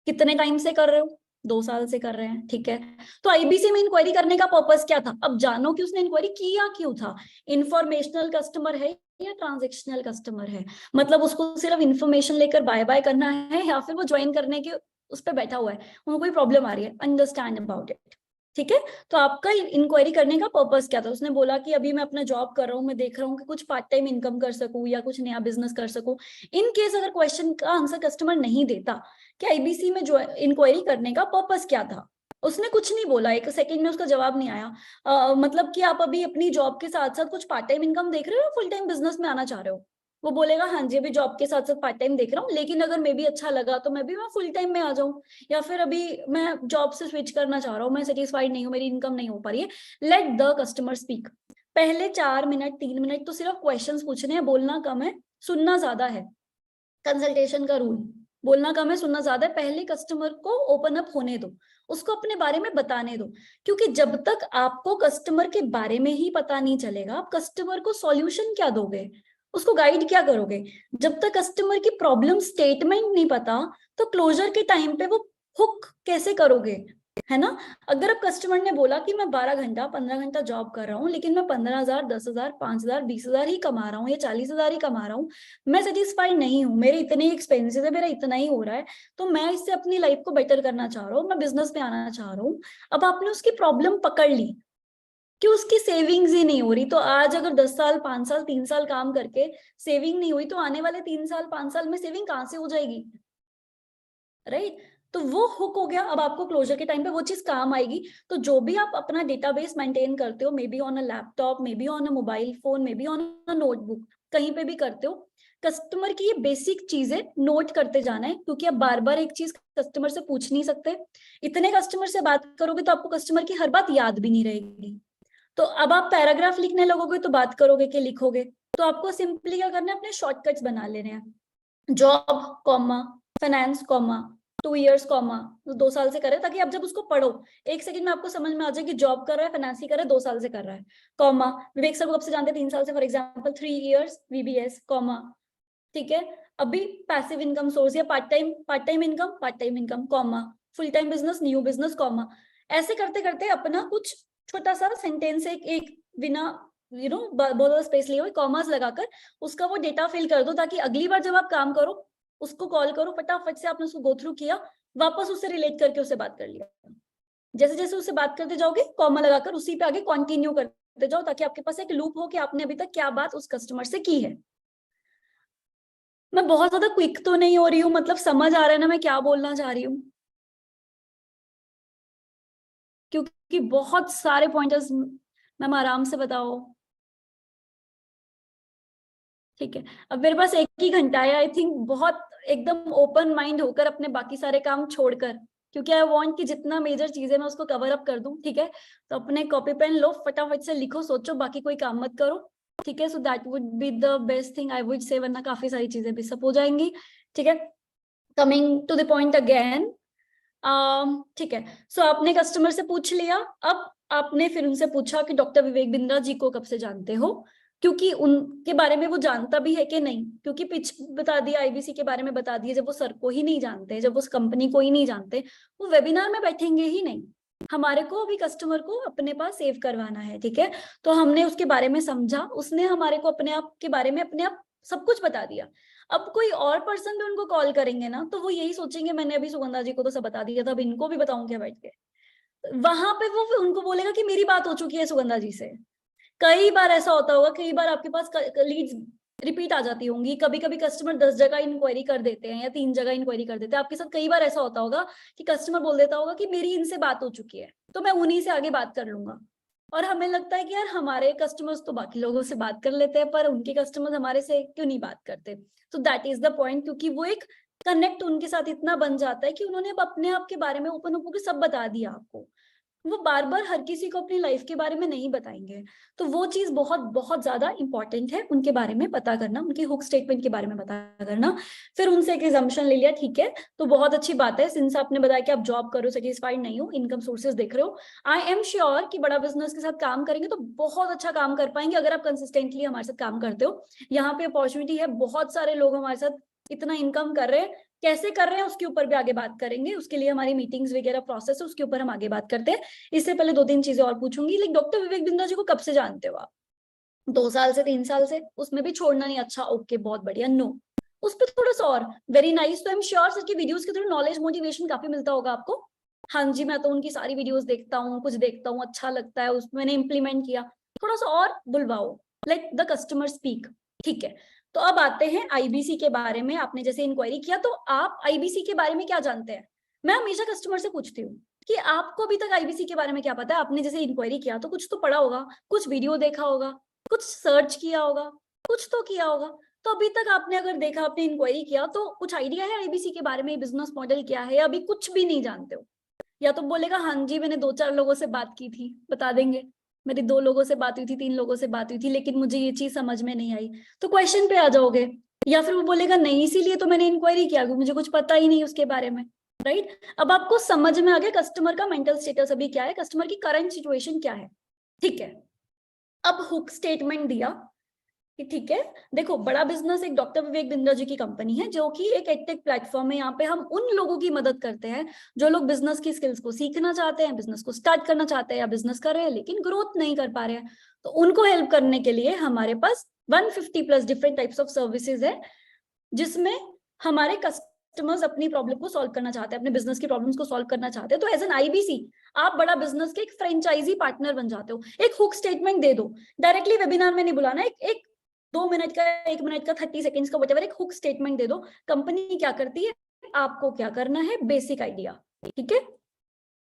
कितने टाइम से कर रहे हो? 2 साल से कर रहे हैं, ठीक है? तो आईबीसी में इंक्वायरी करने का पर्पस क्या था? अब जानो कि उसने इंक्वायरी किया क्यों था। इंफॉर्मेशनल कस्टमर है या ट्रांजेक्शनल कस्टमर है? मतलब उसको सिर्फ इंफॉर्मेशन लेकर बाय बाय करना है, या फिर वो ज्वाइन करने के उस पर बैठा हुआ है, उनको कोई प्रॉब्लम आ रही है, अंडरस्टैंड अबाउट इट, ठीक है? तो आपका इंक्वायरी करने का पर्पस क्या था? उसने बोला कि अभी मैं अपना जॉब कर रहा हूँ, मैं देख रहा हूँ कि कुछ पार्ट टाइम इनकम कर सकूं या कुछ नया बिजनेस कर सकूं। इन केस अगर क्वेश्चन का आंसर कस्टमर नहीं देता कि आईबीसी में जो इंक्वायरी करने का पर्पस क्या था, उसने कुछ नहीं बोला, एक सेकंड में उसका जवाब नहीं आया, मतलब कि आप अभी अपनी जॉब के साथ साथ कुछ पार्ट टाइम इनकम देख रहे हो, फुल टाइम बिजनेस में आना चाह रहे हो? वो बोलेगा हाँ जी अभी जॉब के साथ साथ पार्ट टाइम देख रहा हूँ, लेकिन अगर मैं भी अच्छा लगा तो मैं फुल टाइम में आ जाऊँ, या फिर अभी मैं जॉब से स्विच करना चाह रहा हूँ, मैं सेटिस्फाइड नहीं हूँ, मेरी इनकम नहीं हो पा रही है। Let the customer speak. पहले 4 मिनट 3 मिनट तो सिर्फ क्वेश्चंस पूछने हैं, बोलना कम है, सुनना ज्यादा है। कंसल्टेशन का रूल, बोलना कम है, सुनना ज्यादा है। पहले कस्टमर को ओपन अप होने दो, उसको अपने बारे में बताने दो, क्योंकि जब तक आपको कस्टमर के बारे में ही पता नहीं चलेगा, आप कस्टमर को सॉल्यूशन क्या दोगे, उसको गाइड क्या करोगे? जब तक कस्टमर की प्रॉब्लम स्टेटमेंट नहीं पता, तो क्लोजर के टाइम पे वो हुक कैसे करोगे, है ना? अगर अब कस्टमर ने बोला कि मैं 12 घंटा 15 घंटा जॉब कर रहा हूँ, लेकिन मैं 15,000 10,000 5,000 20,000 ही कमा रहा हूँ या 40,000 ही कमा रहा हूँ, मैं सेटिस्फाइड नहीं हूँ, मेरे इतने ही एक्सपेंसेस है, मेरा इतना ही हो रहा है, तो मैं इससे अपनी लाइफ को बेटर करना चाह रहा हूँ, मैं बिजनेस में आना चाह रहा हूँ। अब आपने उसकी प्रॉब्लम पकड़ ली कि उसकी सेविंग्स ही नहीं हो रही, तो आज अगर 10 साल 5 साल 3 साल काम करके सेविंग नहीं हुई, तो आने वाले 3 साल 5 साल में सेविंग कहाँ से हो जाएगी, राइट? तो वो हुक हो गया। अब आपको क्लोजर के टाइम पे वो चीज काम आएगी। तो जो भी आप अपना डेटाबेस मेंटेन करते हो, may be on a laptop, may be on a mobile phone, may be on a notebook, कहीं पे भी करते हो, कस्टमर की ये बेसिक चीजें नोट करते जाना है, क्योंकि आप बार बार एक चीज कस्टमर से पूछ नहीं सकते। इतने कस्टमर से बात करोगे तो आपको कस्टमर की हर बात याद भी नहीं रहेगी। तो अब आप पैराग्राफ लिखने लगोगे तो बात करोगे कि लिखोगे, तो आपको सिंपली क्या करना है, अपने शॉर्टकट्स बना लेने हैं। Job comma finance comma 2 years comma 2 साल से करे, ताकि आप जब उसको पढ़ो 1 सेकंड में आपको समझ में आ जाए कि जॉब कर रहा है, फाइनेंस ही कर रहा है, 2 साल से कर रहा है, कॉमा विवेक सर को कब से जानते हैं, 3 साल से, for example 3 years VBS comma, ठीक है? अभी पैसिव इनकम सोर्स या part time income comma, full time business new business comma. ऐसे करते करते अपना कुछ छोटा सा सेंटेंस एक बिना बहुत ज्यादा स्पेस लिए हुए कॉमास लगाकर उसका वो डेटा फिल कर दो, ताकि अगली बार जब आप काम करो, उसको कॉल करो, फटाफट से आपने उसको गो थ्रू किया, वापस उससे रिलेट करके उससे बात कर लिया। जैसे जैसे उससे बात करते जाओगे कॉमा लगाकर उसी पे आगे कंटिन्यू करते जाओ, ताकि आपके पास एक लूप हो कि आपने अभी तक क्या बात उस कस्टमर से की है। मैं बहुत ज्यादा क्विक तो नहीं हो रही हूँ, मतलब समझ आ रहा है ना मैं क्या बोलना चाह रही हूँ? क्योंकि बहुत सारे पॉइंटर्स, मैम आराम से बताओ, ठीक है? अब मेरे पास 1 ही घंटा है, आई थिंक बहुत एकदम ओपन माइंड होकर अपने बाकी सारे काम छोड़कर, क्योंकि आई वांट कि जितना मेजर चीज है मैं उसको कवर अप कर दूं, ठीक है? तो अपने कॉपी पेन लो, फटाफट से लिखो, सोचो, बाकी कोई काम मत करो, ठीक है? So that would be the best thing I would say, वरना काफी सारी चीजें भी सब हो जाएंगी, ठीक है? Coming to the point again, ठीक है, सो आपने कस्टमर से पूछ लिया। अब आपने फिर उनसे पूछा कि डॉक्टर विवेक बिंद्रा जी को कब से जानते हो, क्योंकि उनके बारे में वो जानता भी है कि नहीं, क्योंकि पिच बता दिया, आईबीसी के बारे में बता दिया, जब वो सर को ही नहीं जानते, जब उस कंपनी को ही नहीं जानते, वो वेबिनार में बैठेंगे ही नहीं। हमारे को अभी कस्टमर को अपने पास सेव करवाना है, ठीक है? तो हमने उसके बारे में समझा, उसने हमारे को अपने आप के बारे में अपने आप सब कुछ बता दिया। अब कोई और पर्सन भी उनको कॉल करेंगे ना, तो वो यही सोचेंगे मैंने अभी सुगंधा जी को तो सब बता दिया था, अब इनको भी बताऊं क्या बैठ के? वहां पे वो उनको बोलेगा कि मेरी बात हो चुकी है सुगंधा जी से। कई बार ऐसा होता होगा, कई बार आपके पास लीड्स रिपीट आ जाती होंगी, कभी कभी कस्टमर 10 जगह इंक्वायरी कर देते हैं या 3 जगह इंक्वायरी कर देते हैं। आपके साथ कई बार ऐसा होता होगा कि कस्टमर बोल देता होगा कि मेरी इनसे बात हो चुकी है, तो मैं उन्हीं से आगे बात कर लूंगा। और हमें लगता है कि यार हमारे कस्टमर्स तो बाकी लोगों से बात कर लेते हैं, पर उनके कस्टमर्स हमारे से क्यों नहीं बात करते? तो दैट इज द पॉइंट, क्योंकि वो एक कनेक्ट उनके साथ इतना बन जाता है कि उन्होंने अब अपने आप के बारे में ओपन होकर सब बता दिया आपको। वो बार बार हर किसी को अपनी लाइफ के बारे में नहीं बताएंगे। तो वो चीज बहुत बहुत ज्यादा इंपॉर्टेंट है, उनके बारे में पता करना, उनकी हुक स्टेटमेंट के बारे में पता करना। फिर उनसे एक एजम्पशन ले लिया, ठीक है तो बहुत अच्छी बात है, सिंस आपने बताया कि आप जॉब करो, सेटिस्फाइड नहीं हो, इनकम सोर्सेज देख रहे हो, आई एम श्योर कि बड़ा बिजनेस के साथ काम करेंगे तो बहुत अच्छा काम कर पाएंगे अगर आप कंसिस्टेंटली हमारे साथ काम करते हो। यहाँ पे अपॉर्चुनिटी है, बहुत सारे लोग हमारे साथ इतना इनकम कर रहे हैं, कैसे कर रहे हैं उसके ऊपर भी आगे बात करेंगे, उसके लिए हमारी मीटिंग्स वगैरह प्रोसेस है, उसके ऊपर हम आगे बात करते हैं। इससे पहले 2-3 चीजें और पूछूंगी, लाइक डॉक्टर विवेक बिंद्रा जी को कब से जानते हो आप? 2 साल से, 3 साल से? उसमें भी छोड़ना नहीं, अच्छा ओके बहुत बढ़िया, नो उस पर थोड़ा सा और, वेरी नाइस। तो आई एम श्योर सर की वीडियोस के थ्रू नॉलेज मोटिवेशन काफी मिलता होगा आपको। हाँ जी, मैं तो उनकी सारी वीडियोस देखता हूँ, कुछ देखता हूँ अच्छा लगता है, उसमें मैंने इंप्लीमेंट किया, थोड़ा सा और बुलवाओ, लेट द कस्टमर स्पीक। ठीक है, तो अब आते हैं आईबीसी के बारे में। आपने जैसे इंक्वायरी किया, तो आप आईबीसी के बारे में क्या जानते हैं? मैं हमेशा कस्टमर से पूछती हूँ कि आपको अभी तक आईबीसी के बारे में क्या पता है। आपने जैसे इंक्वायरी किया तो कुछ तो पढ़ा होगा, कुछ वीडियो देखा होगा, कुछ सर्च किया होगा, कुछ तो किया होगा। तो अभी तक आपने अगर देखा, आपने इंक्वायरी किया, तो कुछ आइडिया है आईबीसी के बारे में, बिजनेस मॉडल क्या है, अभी कुछ भी नहीं जानते हो? या तो बोलेगा हाँ जी मैंने 2-4 लोगों से बात की थी, बता देंगे मेरी 2 लोगों से बात हुई थी, 3 लोगों से बात हुई थी, लेकिन मुझे ये चीज समझ में नहीं आई, तो क्वेश्चन पे आ जाओगे। या फिर वो बोलेगा नहीं इसीलिए तो मैंने इंक्वायरी किया, मुझे कुछ पता ही नहीं उसके बारे में, राइट? अब आपको समझ में आ गया कस्टमर का मेंटल स्टेटस अभी क्या है, कस्टमर की करंट सिचुएशन क्या है। ठीक है, अब हुक स्टेटमेंट दिया कि ठीक है देखो, बड़ा बिजनेस एक डॉक्टर विवेक बिंद्रा जी की कंपनी है, जो कि एक एडटेक प्लेटफॉर्म है। यहाँ पे हम उन लोगों की मदद करते हैं जो लोग बिजनेस की स्किल्स को सीखना चाहते हैं, बिजनेस को स्टार्ट करना चाहते हैं, या बिजनेस कर रहे हैं लेकिन ग्रोथ नहीं कर पा रहे हैं। तो उनको हेल्प करने के लिए हमारे पास 150 plus different types of services है, जिसमें हमारे कस्टमर्स अपनी प्रॉब्लम को सॉल्व करना चाहते हैं, अपने बिजनेस की प्रॉब्लम्स को सॉल्व करना चाहते हैं। तो एज एन आईबीसी आप बड़ा बिजनेस के एक फ्रेंचाइजी पार्टनर बन जाते हो। एक हुक स्टेटमेंट दे दो, डायरेक्टली वेबिनार में नहीं बुलाना, एक 2 मिनट का, 1 मिनट का, 30 सेकेंड्स का, व्हाटएवर, एक हुक स्टेटमेंट दे दो, कंपनी क्या करती है, आपको क्या करना है, बेसिक आइडिया। ठीक है,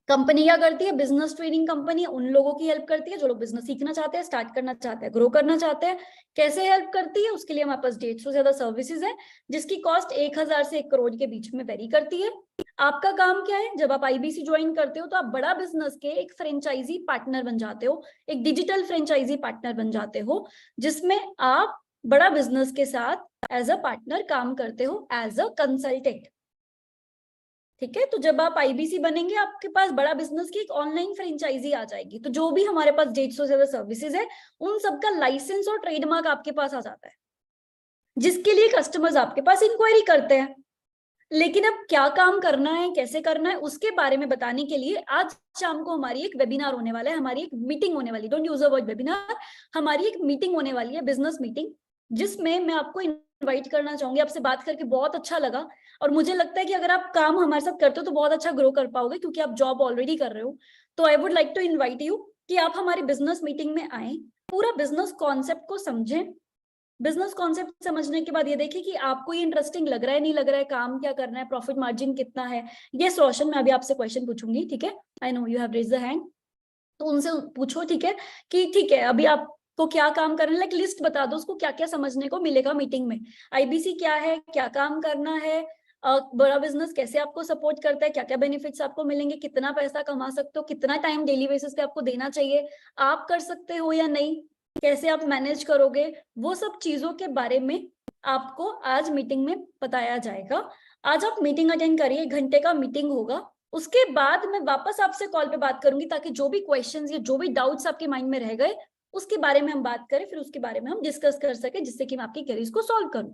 कंपनी क्या करती है, बिजनेस ट्रेनिंग कंपनी उन लोगों की हेल्प करती है जो लोग बिजनेस सीखना चाहते हैं, स्टार्ट करना चाहते हैं, ग्रो करना चाहते हैं। कैसे हेल्प करती है, उसके लिए हमारे पास 150 से ज्यादा सर्विसेज है, जिसकी कॉस्ट 1000 से 1 करोड़ के बीच में वेरी करती है। आपका काम क्या है, जब आप आईबीसी ज्वाइन करते हो तो आप बड़ा बिजनेस के एक फ्रेंचाइजी पार्टनर बन जाते हो, एक डिजिटल फ्रेंचाइजी पार्टनर बन जाते हो, जिसमें आप बड़ा बिजनेस के साथ एज अ पार्टनर काम करते हो, एज अ कंसल्टेंट। ठीक है, तो जब आप आईबीसी बनेंगे आपके पास बड़ा बिजनेस की एक ऑनलाइन फ्रेंचाइजी आ जाएगी। तो जो भी हमारे पास 150 से ज्यादा सर्विसेज है, उन सबका लाइसेंस और ट्रेडमार्क आपके पास आ जाता है, जिसके लिए कस्टमर्स आपके पास इंक्वायरी करते हैं। लेकिन अब क्या काम करना है, कैसे करना है, उसके बारे में बताने के लिए आज शाम को हमारी एक वेबिनार होने वाला है, हमारी एक मीटिंग होने वाली, don't use the word webinar, हमारी एक मीटिंग होने वाली है, बिजनेस मीटिंग, जिसमें मैं आपको इनवाइट करना चाहूंगी। आपसे बात करके बहुत अच्छा लगा, और मुझे लगता है कि अगर आप काम हमारे साथ करते हो तो बहुत अच्छा ग्रो कर पाओगे, क्योंकि आप जॉब ऑलरेडी कर रहे हो। तो I would like to invite you कि आप हमारी बिजनेस मीटिंग में आए, पूरा बिजनेस कॉन्सेप्ट को समझें। बिजनेस कॉन्सेप्ट समझने के बाद ये देखिए कि आपको ये इंटरेस्टिंग लग रहा है, नहीं लग रहा है, काम क्या करना है, प्रॉफिट मार्जिन कितना है। यस रोशन, मैं अभी आपसे क्वेश्चन पूछूंगी, ठीक है, I know you have raised the hand, तो उनसे पूछो, ठीक है, कि ठीक है अभी आपको क्या काम करना है, लाइक लिस्ट बता दो उसको क्या क्या समझने को मिलेगा मीटिंग में, आईबीसी क्या है, क्या काम करना है, बड़ा बिजनेस कैसे आपको सपोर्ट करता है, क्या क्या बेनिफिट्स आपको मिलेंगे, कितना पैसा कमा सकते हो, कितना टाइम डेली बेसिस पे आपको देना चाहिए, आप कर सकते हो या नहीं, कैसे आप मैनेज करोगे, वो सब चीजों के बारे में आपको आज मीटिंग में बताया जाएगा। आज आप मीटिंग अटेंड करिए, 1 घंटे का मीटिंग होगा। उसके बाद मैं वापस आपसे कॉल पे बात करूंगी, ताकि जो भी क्वेश्चंस या जो भी डाउट्स आपके माइंड में रह गए उसके बारे में हम बात करें, फिर उसके बारे में हम डिस्कस कर सके, जिससे कि मैं आपकी क्वेरीज को सॉल्व करूं।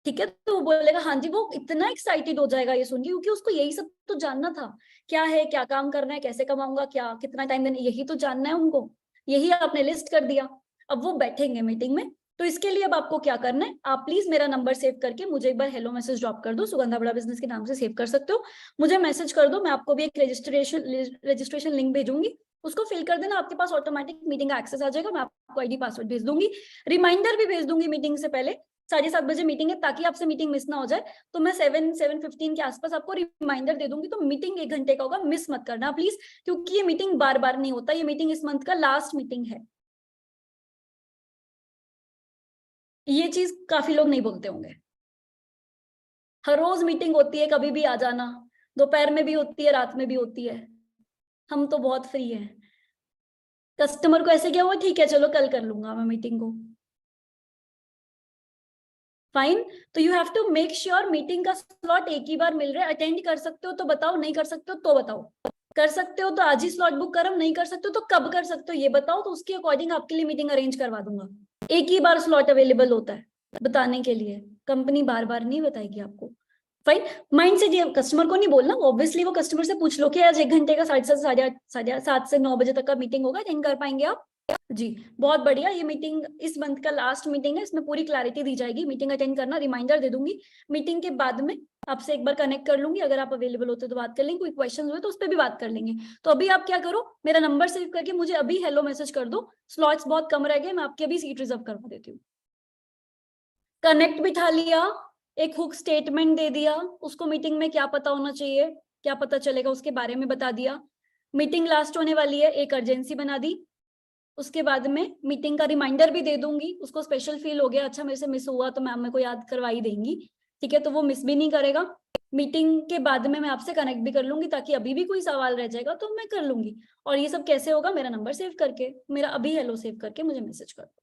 ठीक है, तो वो बोलेगा हाँ जी, वो इतना एक्साइटेड हो जाएगा ये सुन के, क्योंकि उसको यही सब तो जानना था, क्या है, क्या काम करना है, कैसे कमाऊंगा, क्या कितना टाइम देना, यही तो जानना है उनको, यही आपने लिस्ट कर दिया। अब वो बैठेंगे मीटिंग में, तो इसके लिए अब आपको क्या करना है, आप प्लीज मेरा नंबर सेव करके मुझे एक बार हेलो मैसेज ड्रॉप कर दो, सुगंधा बड़ा बिजनेस के नाम से सेव कर सकते हो, मुझे मैसेज कर दो, मैं आपको भी एक रजिस्ट्रेशन लिंक भेजूंगी, उसको फिल कर देना, आपके पास ऑटोमेटिक मीटिंग का एक्सेस आ जाएगा, मैं आपको आईडी पासवर्ड भेज दूंगी, रिमाइंडर भी भेज दूंगी मीटिंग से पहले, 7:30 बजे मीटिंग है, ताकि आपसे मीटिंग मिस ना हो जाए। तो मैं 7-7:15 के आसपास आपको रिमाइंडर दे दूंगी। तो मीटिंग 1 घंटे का होगा, मिस मत करना प्लीज, क्योंकि ये मीटिंग बार बार नहीं होता, ये मीटिंग इस मंथ का लास्ट मीटिंग है। ये चीज काफी लोग नहीं बोलते होंगे, हर रोज मीटिंग होती है, कभी भी आ जाना, दोपहर में भी होती है, रात में भी होती है, हम तो बहुत फ्री हैं। कस्टमर को ऐसे क्या हुआ, ठीक है चलो कल कर लूंगा मैं मीटिंग को, फाइन। तो you have to make sure meeting का स्लॉट एक ही बार मिल रहा है। अटेंड कर सकते हो तो बताओ, नहीं कर सकते हो तो बताओ। कर सकते हो तो आज ही स्लॉट बुक करो, नहीं कर सकते हो तो कब कर सकते हो ये बताओ, तो उसके अकॉर्डिंग आपके लिए मीटिंग अरेंज करवा दूंगा। एक ही बार स्लॉट अवेलेबल होता है बताने के लिए, कंपनी बार बार नहीं बताएगी आपको। फाइन, माइंड से ये कस्टमर को नहीं बोलना, ऑब्वियसली वो कस्टमर से पूछ लो कि आज 1 घंटे का 7:30 से 9 बजे तक का मीटिंग होगा, अटेंड कर पाएंगे आप? जी बहुत बढ़िया। ये मीटिंग इस मंथ का लास्ट मीटिंग है, इसमें पूरी क्लैरिटी दी जाएगी। मीटिंग अटेंड करना, रिमाइंडर दे दूंगी। मीटिंग के बाद में आपसे एक बार कनेक्ट कर लूंगी, अगर आप अवेलेबल होते तो बात कर लेंगे, कोई क्वेश्चन हुए तो उस पर भी बात कर लेंगे। तो अभी आप क्या करो, मेरा नंबर सेव करके मुझे अभी हेलो मैसेज कर दो, स्लॉट्स बहुत कम रह गए, मैं आपकी अभी सीट रिजर्व करवा देती हूँ। कनेक्ट बिठा लिया, एक हुक स्टेटमेंट दे दिया, उसको मीटिंग में क्या पता होना चाहिए, क्या पता चलेगा उसके बारे में बता दिया। मीटिंग लास्ट होने वाली है, एक अर्जेंसी बना दी। उसके बाद में मीटिंग का रिमाइंडर भी दे दूंगी, उसको स्पेशल फील हो गया, अच्छा मेरे से मिस हुआ तो मैम मेरे को याद करवाई देंगी, ठीक है, तो वो मिस भी नहीं करेगा। मीटिंग के बाद में मैं आपसे कनेक्ट भी कर लूंगी, ताकि अभी भी कोई सवाल रह जाएगा तो मैं कर लूंगी। और ये सब कैसे होगा, मेरा नंबर सेव करके, मेरा अभी हेलो सेव करके मुझे मैसेज कर दो।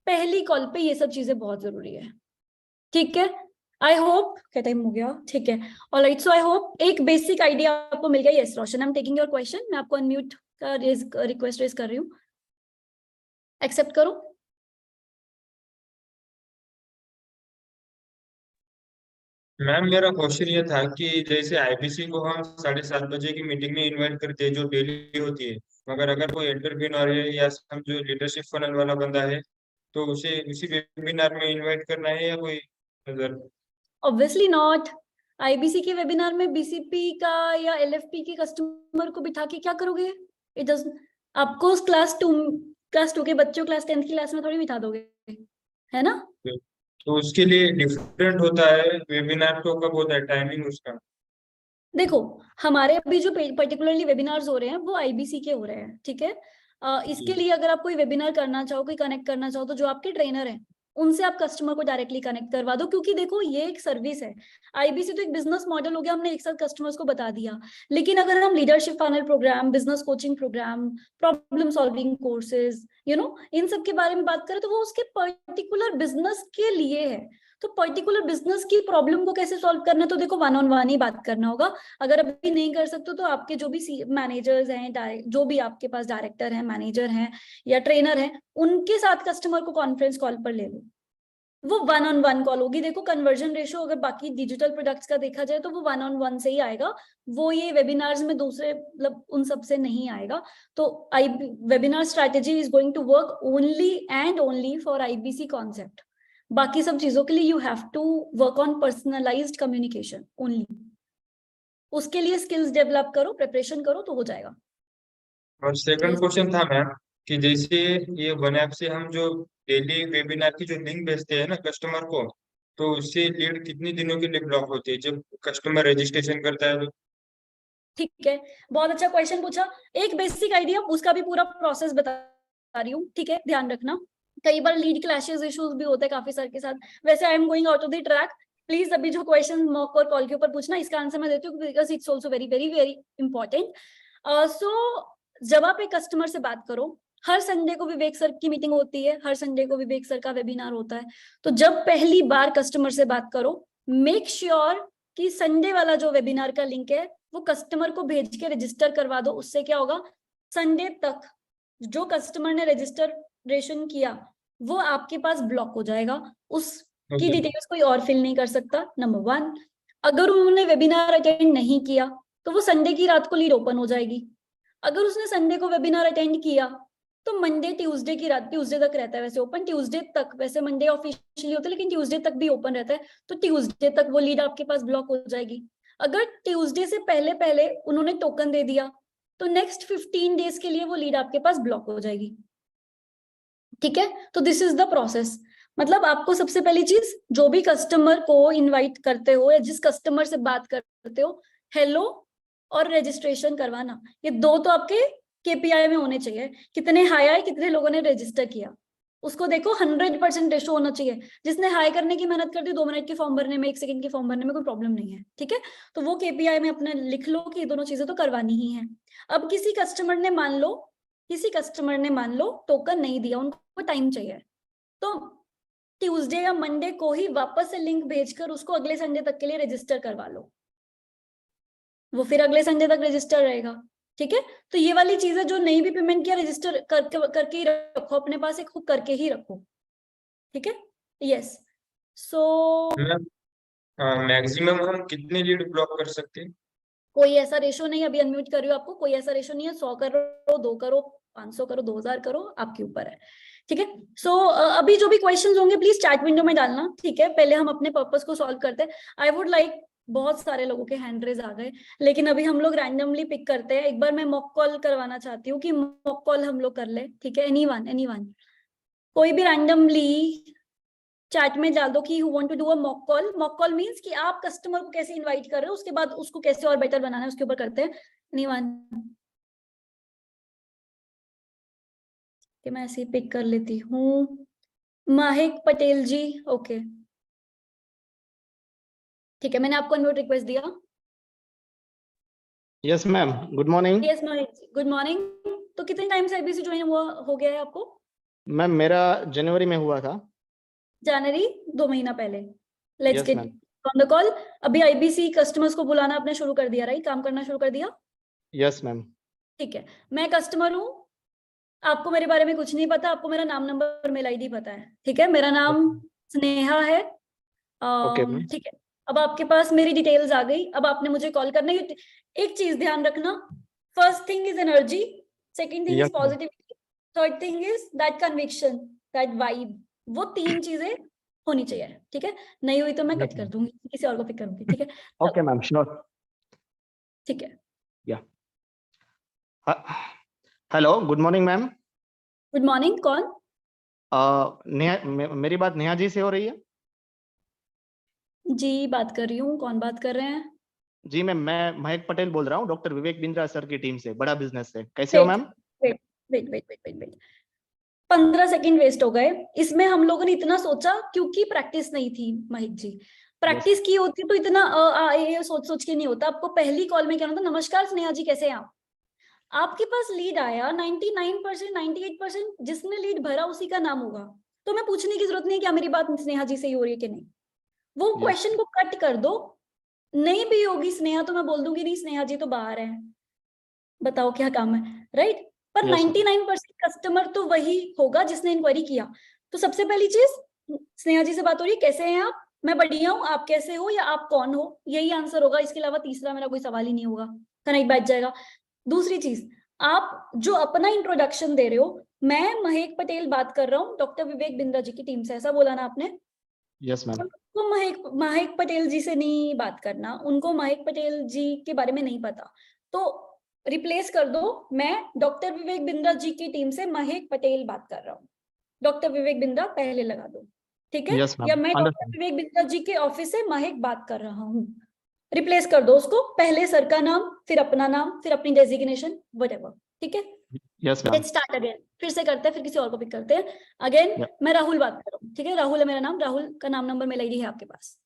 पहली कॉल पे ये सब चीजें बहुत जरूरी है, ठीक है। आई होप, क्या टाइम हो गया, ठीक है, ऑलराइट। सो आई होप एक बेसिक आइडिया आपको मिल गया। Yes Roshan, I am taking your question, मैं आपको अनम्यूट का रिक्वेस्ट रेज कर रही हूँ, एक्सेप्ट करो। मैम मेरा क्वेश्चन ये था कि जैसे आईबीसी को हम 7:30 बजे की मीटिंग में इनवाइट करते हैं जो डेली होती है, मगर अगर कोई एंटरप्रेन्योर है या समझो लीडरशिप फनल वाला बंदा है तो उसे उसी वेबिनार में इनवाइट करना है या कोई अदर? Obviously not. आईबीसी के वेबिनार में बीसीपी का या एलएफपी के कस्टमर को बिठा के क्या करोगे? इट डज, आपको क्लास 2 के बच्चों क्लास 10 की क्लास में थोड़ी बिठा दोगे, है ना? तो उसके लिए डिफरेंट होता है वेबिनार तो कब होता है टाइमिंग उसका? देखो, हमारे अभी जो पर्टिकुलरली वेबिनार्स हो रहे हैं वो आईबीसी के हो रहे हैं, ठीक है। इसके लिए अगर आप कोई वेबिनार करना चाहो, कोई कनेक्ट करना चाहो, तो जो आपके ट्रेनर हैं उनसे आप कस्टमर को डायरेक्टली कनेक्ट करवा दो, क्योंकि देखो ये एक सर्विस है। आईबीसी तो एक बिजनेस मॉडल हो गया, हमने एक साथ कस्टमर्स को बता दिया। लेकिन अगर हम leadership funnel programme, business coaching programme, problem solving courses, इन सब के बारे में बात करें तो वो उसके पर्टिकुलर बिजनेस के लिए है। तो पर्टिकुलर बिजनेस की प्रॉब्लम को कैसे सॉल्व करना है, तो देखो वन ऑन वन ही बात करना होगा। अगर अभी नहीं कर सकते तो आपके जो भी मैनेजर्स हैं, जो भी आपके पास डायरेक्टर हैं, मैनेजर हैं या ट्रेनर हैं, उनके साथ कस्टमर को कॉन्फ्रेंस कॉल पर ले लो। वो वन ऑन वन कॉल होगी। देखो कन्वर्जन रेशो अगर बाकी डिजिटल प्रोडक्ट्स का देखा जाए तो वो वन ऑन वन से ही आएगा, वो ये वेबिनार्स में दूसरे मतलब उन सब से नहीं आएगा। तो webinar strategy is going to work only and only for IBC concept. बाकी सब चीजों के लिए you have to work on personalised communication only. उसके लिए स्किल्स डेवलप करो, प्रिपरेशन करो तो हो जाएगा। और सेकंड क्वेश्चन था मैम कि जैसे ये वन ऐप से हम जो डेली वेबिनार की जो लिंक भेजते हैं ना कस्टमर को, तो उससे लीड कितने दिनों के लिए ब्लॉक होती है जब कस्टमर रजिस्ट्रेशन करता है तो? ठीक है, बहुत अच्छा क्वेश्चन पूछा। एक बेसिक आइडिया, उसका भी पूरा प्रोसेस बता रही हूँ, ठीक है, ध्यान रखना। कई बार लीड क्लैशेस इश्यूज भी होते हैं काफी सर के साथ। वैसे I am going out of the track, please अभी जो क्वेश्चन मॉक और कॉल के ऊपर पूछना, इसका आंसर मैं देती हूँ because it's also very very very important. So जब आप एक कस्टमर से बात करो, हर संडे को विवेक सर की मीटिंग होती है, हर संडे को विवेक सर का वेबिनार होता है। तो जब पहली बार कस्टमर से बात करो, मेक श्योर कि संडे वाला जो वेबिनार का लिंक है वो कस्टमर को भेज के रजिस्टर करवा दो। उससे क्या होगा, संडे तक जो कस्टमर ने रजिस्ट्रेशन किया वो आपके पास ब्लॉक हो जाएगा, उसकी डिटेल्स कोई और फिल नहीं कर सकता, नंबर 1। अगर उन्होंने वेबिनार अटेंड नहीं किया तो वो संडे की रात को लीड ओपन हो जाएगी। अगर उसने संडे को वेबिनार अटेंड किया तो मंडे ट्यूसडे की रात, ट्यूसडे तक रहता है वैसे ओपन, ट्यूसडे तक, वैसे मंडे ऑफिशियली होता है लेकिन ट्यूसडे तक भी ओपन रहता है, तो ट्यूसडे तक वो लीड आपके पास ब्लॉक हो जाएगी। अगर ट्यूसडे से पहले पहले उन्होंने टोकन दे दिया तो नेक्स्ट 15 डेज के लिए वो लीड आपके पास ब्लॉक हो जाएगी, ठीक है। तो दिस इज द प्रोसेस। मतलब आपको सबसे पहली चीज, जो भी कस्टमर को इनवाइट करते हो या जिस कस्टमर से बात करते हो, हेलो और रजिस्ट्रेशन करवाना, ये दो तो आपके केपीआई में होने चाहिए। कितने हाई आए, कितने लोगों ने रजिस्टर किया, उसको देखो 100% रेशो होना चाहिए। जिसने हाई करने की मेहनत कर दी 2 मिनट के फॉर्म भरने में, 1 सेकंड के फॉर्म भरने में कोई प्रॉब्लम नहीं है, ठीक है। तो वो केपीआई में अपने लिख लो कि ये दोनों चीजें तो करवानी ही है। अब किसी कस्टमर ने मान लो टोकन नहीं दिया, उनको टाइम चाहिए, तो ट्यूसडे या मंडे को ही वापस से लिंक भेजकर उसको अगले संडे तक के लिए रजिस्टर करवा लो, वो फिर अगले संडे तक रजिस्टर रहेगा, ठीक है। तो ये वाली चीजें जो नहीं भी पेमेंट किया रजिस्टर करके ही रखो अपने पास, एक हुक करके ही रखो, ठीक है। यस, सो मैक्सिमम हम कितने लीड ब्लॉक कर सकते हैं? कोई ऐसा रेशो नहीं, अभी अनम्यूट कर रही हो आपको, कोई ऐसा रेशो नहीं है। 100 करो, 2 करो, 500 करो, 2000 करो, आपके ऊपर है, ठीक है। सो अभी जो भी क्वेश्चंस होंगे प्लीज चैट विंडो में डालना, ठीक है। पहले हम अपने पर्पस को सॉल्व करते हैं। आई वुड लाइक, बहुत सारे लोगों के हैंड रेज आ गए, लेकिन अभी हम लोग रैंडमली पिक करते हैं। एक बार मैं मॉक कॉल करवाना चाहती हूँ कि मॉक कॉल हम लोग कर ले, ठीक है। एनीवन कोई भी रैंडमली चैट में डाल दो कि you want to do a mock call. Mock call means कि आप कस्टमर को कैसे इनवाइट कर रहे हो, उसके बाद उसको कैसे और बेटर बनाना है उसके ऊपर करते हैं। एनीवन कि मैं ऐसे ही पिक कर लेती हूँ। माहिक पटेल जी, ओके, ठीक है, मैंने आपको अनम्यूट रिक्वेस्ट दिया। Yes ma'am, good morning. Yes Mahik ji, good morning. तो कितने टाइम से आईबीसी ज्वाइन हो गया है आपको? मैम मेरा जनवरी में हुआ था। जनवरी, 2 महीना पहले। Let's Yes, get ma'am. On the call. अभी आईबीसी कस्टमर्स को बुलाना आपने शुरू कर दिया, राइट? काम करना शुरू कर दिया, यस मैम। ठीक है। मैं कस्टमर हूँ, आपको मेरे बारे में कुछ नहीं पता, आपको मेरा नाम, नंबर, मेल आईडी पता है, ठीक है। मेरा नाम स्नेहा है, ओके मैम। ठीक है। अब आपके पास मेरी डिटेल्स आ गई, अब आपने मुझे कॉल करना है। एक चीज ध्यान रखना, first thing is energy, second thing is Yes, ma'am. Positivity, third thing is that conviction, that vibe. वो 3 चीजें होनी चाहिए, ठीक है। नहीं हुई तो मैं Yes, कट कर ma'am. दूंगी, किसी और को पिक करूंगी, ठीक है। Okay ma'am, sure. ठीक है, hello, good morning ma'am. Good morning. कौन? मेरी बात नेहा जी से हो रही है? जी बात कर रही हूँ, कौन बात कर रहे हैं? जी मैम, मैं महेक पटेल बोल रहा हूँ, डॉक्टर विवेक बिंद्रा सर की टीम से, बड़ा बिजनेस से। कैसे हो ma'am? Wait wait wait wait wait wait 15 second waste हो गए इसमें। हम लोगों ने इतना सोचा क्योंकि प्रैक्टिस नहीं थी महिक जी। प्रैक्टिस की होती तो इतना ये सोच के नहीं होता। आपको पहली कॉल में क्या होता, नमस्कार स्नेहा जी कैसे हैं आप? आपके पास लीड आया 99%, 98%, जिसने लीड भरा उसी का नाम होगा। तो मैं पूछने की जरूरत नहीं है क्या मेरी बात स्नेहा जी से ही हो रही है कि नहीं। वो क्वेश्चन को कट कर दो, नहीं भी होगी स्नेहा तो मैं बोल दूंगी नहीं स्नेहा जी तो बाहर है, बताओ क्या काम है, राइट। पर 99% कस्टमर तो वही होगा जिसने इंक्वायरी किया। तो सबसे पहली चीज, स्नेहा जी से बात हो रही है, कैसे हैं आप? मैं बढ़िया हूँ, आप कैसे हो या आप कौन हो, यही आंसर होगा। इसके अलावा तीसरा मेरा कोई सवाल ही नहीं होगा, कनेक्ट बैठ जाएगा। दूसरी चीज, आप जो अपना इंट्रोडक्शन दे रहे हो, मैं महेक पटेल बात कर रहा हूँ डॉक्टर विवेक बिंद्रा जी की टीम से, ऐसा बोला ना आपने? Yes ma'am. उनको महेक पटेल जी से नहीं बात करना, उनको महेक पटेल जी के बारे में नहीं पता। तो रिप्लेस कर दो, मैं डॉक्टर विवेक बिंद्रा जी की टीम से महेक पटेल बात कर रहा हूँ, डॉक्टर विवेक बिंद्रा पहले लगा दो, ठीक है। Yes, ma'am. या मैं डॉक्टर Understand. विवेक बिंद्रा जी के ऑफिस से महेक बात कर रहा हूँ, रिप्लेस कर दो उसको। पहले सर का नाम, फिर अपना नाम, फिर अपनी डेजिग्नेशन, व्हाटएवर, ठीक है। Yes ma'am. Let's start again, फिर से करते हैं, फिर किसी और को पिक करते हैं अगेन। मैं राहुल बात कर रहा हूँ, ठीक है। राहुल है मेरा नाम, राहुल का नाम, नंबर, मेल आईडी है आपके पास।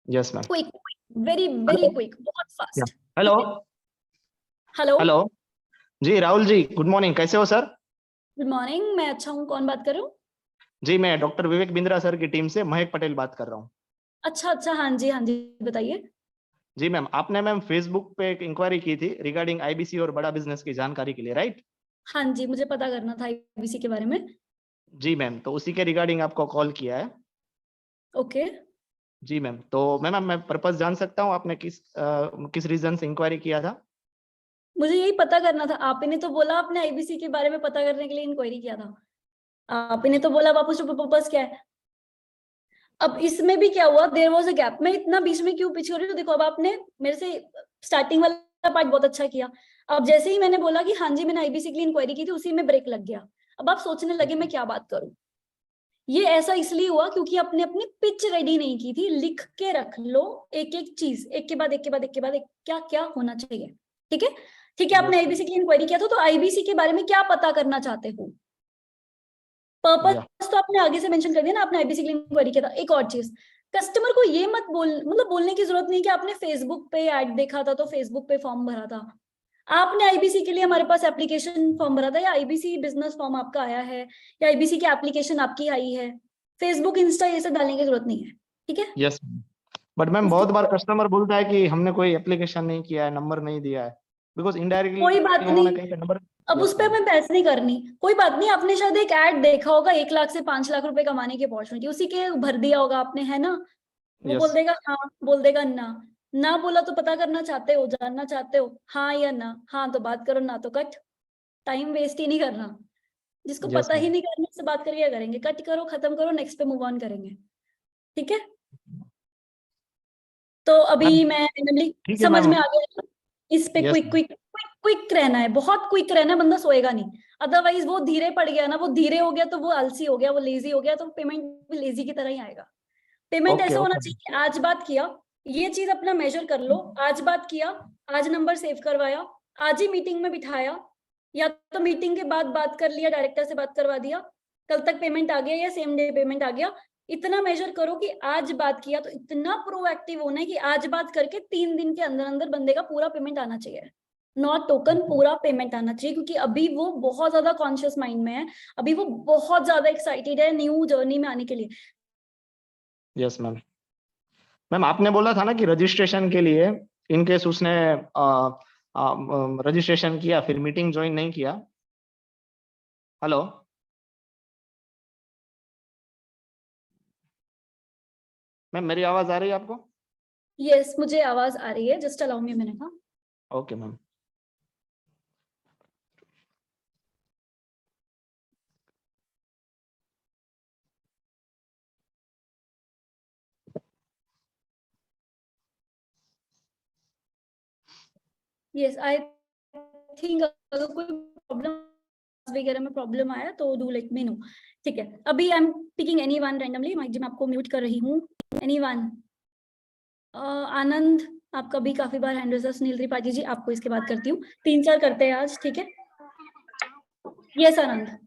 Yes ma'am. Quick, very very quick, बहुत fast. Hello hello, hello ji, Rahul ji, good morning, कैसे हो सर? गुड मॉर्निंग, मैं अच्छा हूँ, कौन बात कर रहे हो? जी, मैं डॉक्टर विवेक बिंद्रा सर की टीम से महेक पटेल बात कर रहा हूँ। अच्छा, हाँ जी, बताइए। जी मैम, आपने मैम फेसबुक पे एक इंक्वायरी की थी रिगार्डिंग आईबीसी और बड़ा बिजनेस की जानकारी के लिए, राइट? हाँ जी, मुझे पता करना था आईबीसी के बारे में। जी मैम, तो उसी के रिगार्डिंग आपको कॉल किया है। ओके, जी मैम, तो मैम मैं पर्पस जान सकता हूँ आपने किस रीजन से इंक्वायरी किया था? मुझे यही पता करना था। आप ही ने तो बोला आपने आईबीसी के बारे में पता करने के लिए इंक्वायरी किया था। आप ही ने तो बोला वापस पर्पस क्या है। अब इसमें भी क्या हुआ, देयर वाज अ गैप। मैं इतना बीच में क्यों पीछे हो रही हूँ? देखो, अब आपने मेरे से स्टार्टिंग वाला पार्ट बहुत अच्छा किया। अब जैसे ही मैंने बोला कि हाँ जी मैंने आईबीसी के लिए इंक्वायरी की थी, उसी में ब्रेक लग गया। अब आप सोचने लगे मैं क्या बात करूं। ये ऐसा इसलिए हुआ क्योंकि आपने अपनी पिच रेडी नहीं की थी। लिख के रख लो एक एक चीज, एक के बाद एक के बाद एक के बाद एक, क्या क्या होना चाहिए, ठीक है। ठीक है, आपने आईबीसी की इंक्वायरी किया था, तो आईबीसी के बारे में क्या पता करना चाहते हो? पर्पस तो आपने आगे से मेंशन कर दिया ना, आपने आईबीसी के लिए इंक्वायरी किया था। एक और चीज, कस्टमर को ये मत बोलने की जरूरत नहीं कि आपने फेसबुक पे ऐड देखा था तो फेसबुक पे फॉर्म भरा था। आपने आईबीसी के लिए हमारे पास एप्लीकेशन फॉर्म भरा था, या आईबीसी बिजनेस फॉर्म आपका आया है, या आईबीसी की एप्लीकेशन आपकी आई है। फेसबुक, इंस्टा ये सब डालने की जरूरत नहीं है, ठीक है। यस, बट मैम बहुत बार कस्टमर बोलता है कि हमने कोई एप्लीकेशन नहीं किया है, नंबर नहीं दिया है, बिकॉज इनडायरेक्टली कोई बात उन्होंने नहीं, कहीं पे नंबर। अब उस पर हमें पैसे नहीं करनी, कोई बात नहीं। आपने शायद एक ऐड देखा होगा 1 लाख से 5 लाख रुपए कमाने की अपॉर्चुनिटी, उसी के भर दिया होगा आपने, है ना। वो बोल देगा हाँ, बोल देगा ना बोला तो पता करना चाहते हो, जानना चाहते हो, हाँ या ना। हाँ तो बात करो, ना तो कट। टाइम वेस्ट ही नहीं करना। जिसको Yes, पता ही ma'am. नहीं करना उससे बात करके क्या करेंगे, कट करो, खत्म करो, नेक्स्ट पे मूव ऑन करेंगे, ठीक है। तो अभी मैं ठीक है समझ मैम। में आ गया, इस पे Yes, क्विक क्विक क्विक रहना है, बहुत क्विक रहना है, बंदा सोएगा नहीं। अदरवाइज वो धीरे पड़ गया ना, वो धीरे हो गया तो वो आलसी हो गया, वो लेजी हो गया, तो पेमेंट भी लेजी की तरह ही आएगा। पेमेंट Okay, ऐसा होना okay. चाहिए, आज बात किया, ये चीज अपना मेजर कर लो, आज बात किया, आज नंबर सेव करवाया, आज ही मीटिंग में बिठाया, या तो मीटिंग के बाद बात कर लिया, डायरेक्टर से बात करवा दिया, कल तक पेमेंट आ गया या सेम डे पेमेंट आ गया। इतना मेजर करो कि आज बात किया, तो इतना प्रोएक्टिव होना है कि आज बात करके 3 दिन के अंदर अंदर बंदे का पूरा पेमेंट आना चाहिए, नॉट टोकन, पूरा पेमेंट आना चाहिए। क्योंकि अभी वो बहुत ज्यादा कॉन्शियस माइंड में है, अभी वो बहुत ज्यादा एक्साइटेड है न्यू जर्नी में आने के लिए। Yes ma'am. मैम आपने बोला था ना कि रजिस्ट्रेशन के लिए, इन केस उसने रजिस्ट्रेशन किया फिर मीटिंग ज्वाइन नहीं किया। हेलो मैम, मेरी आवाज आ रही है आपको? यस, मुझे आवाज आ रही है, जस्ट अलाउ मी मिनट। हाँ, okay ma'am. Yes, I think अगर कोई प्रॉब्लम वगैरह में प्रॉब्लम आया तो डू लेट मी नो, ठीक है। अभी I am picking anyone randomly, मैं आपको म्यूट कर रही हूँ। एनीवन, आनंद, आपका भी काफी बार हैंड रेज़ है। सुनील त्रिपाठी जी, आपको इसके बाद करती हूँ, 3-4 करते हैं आज, ठीक है। यस आनंद,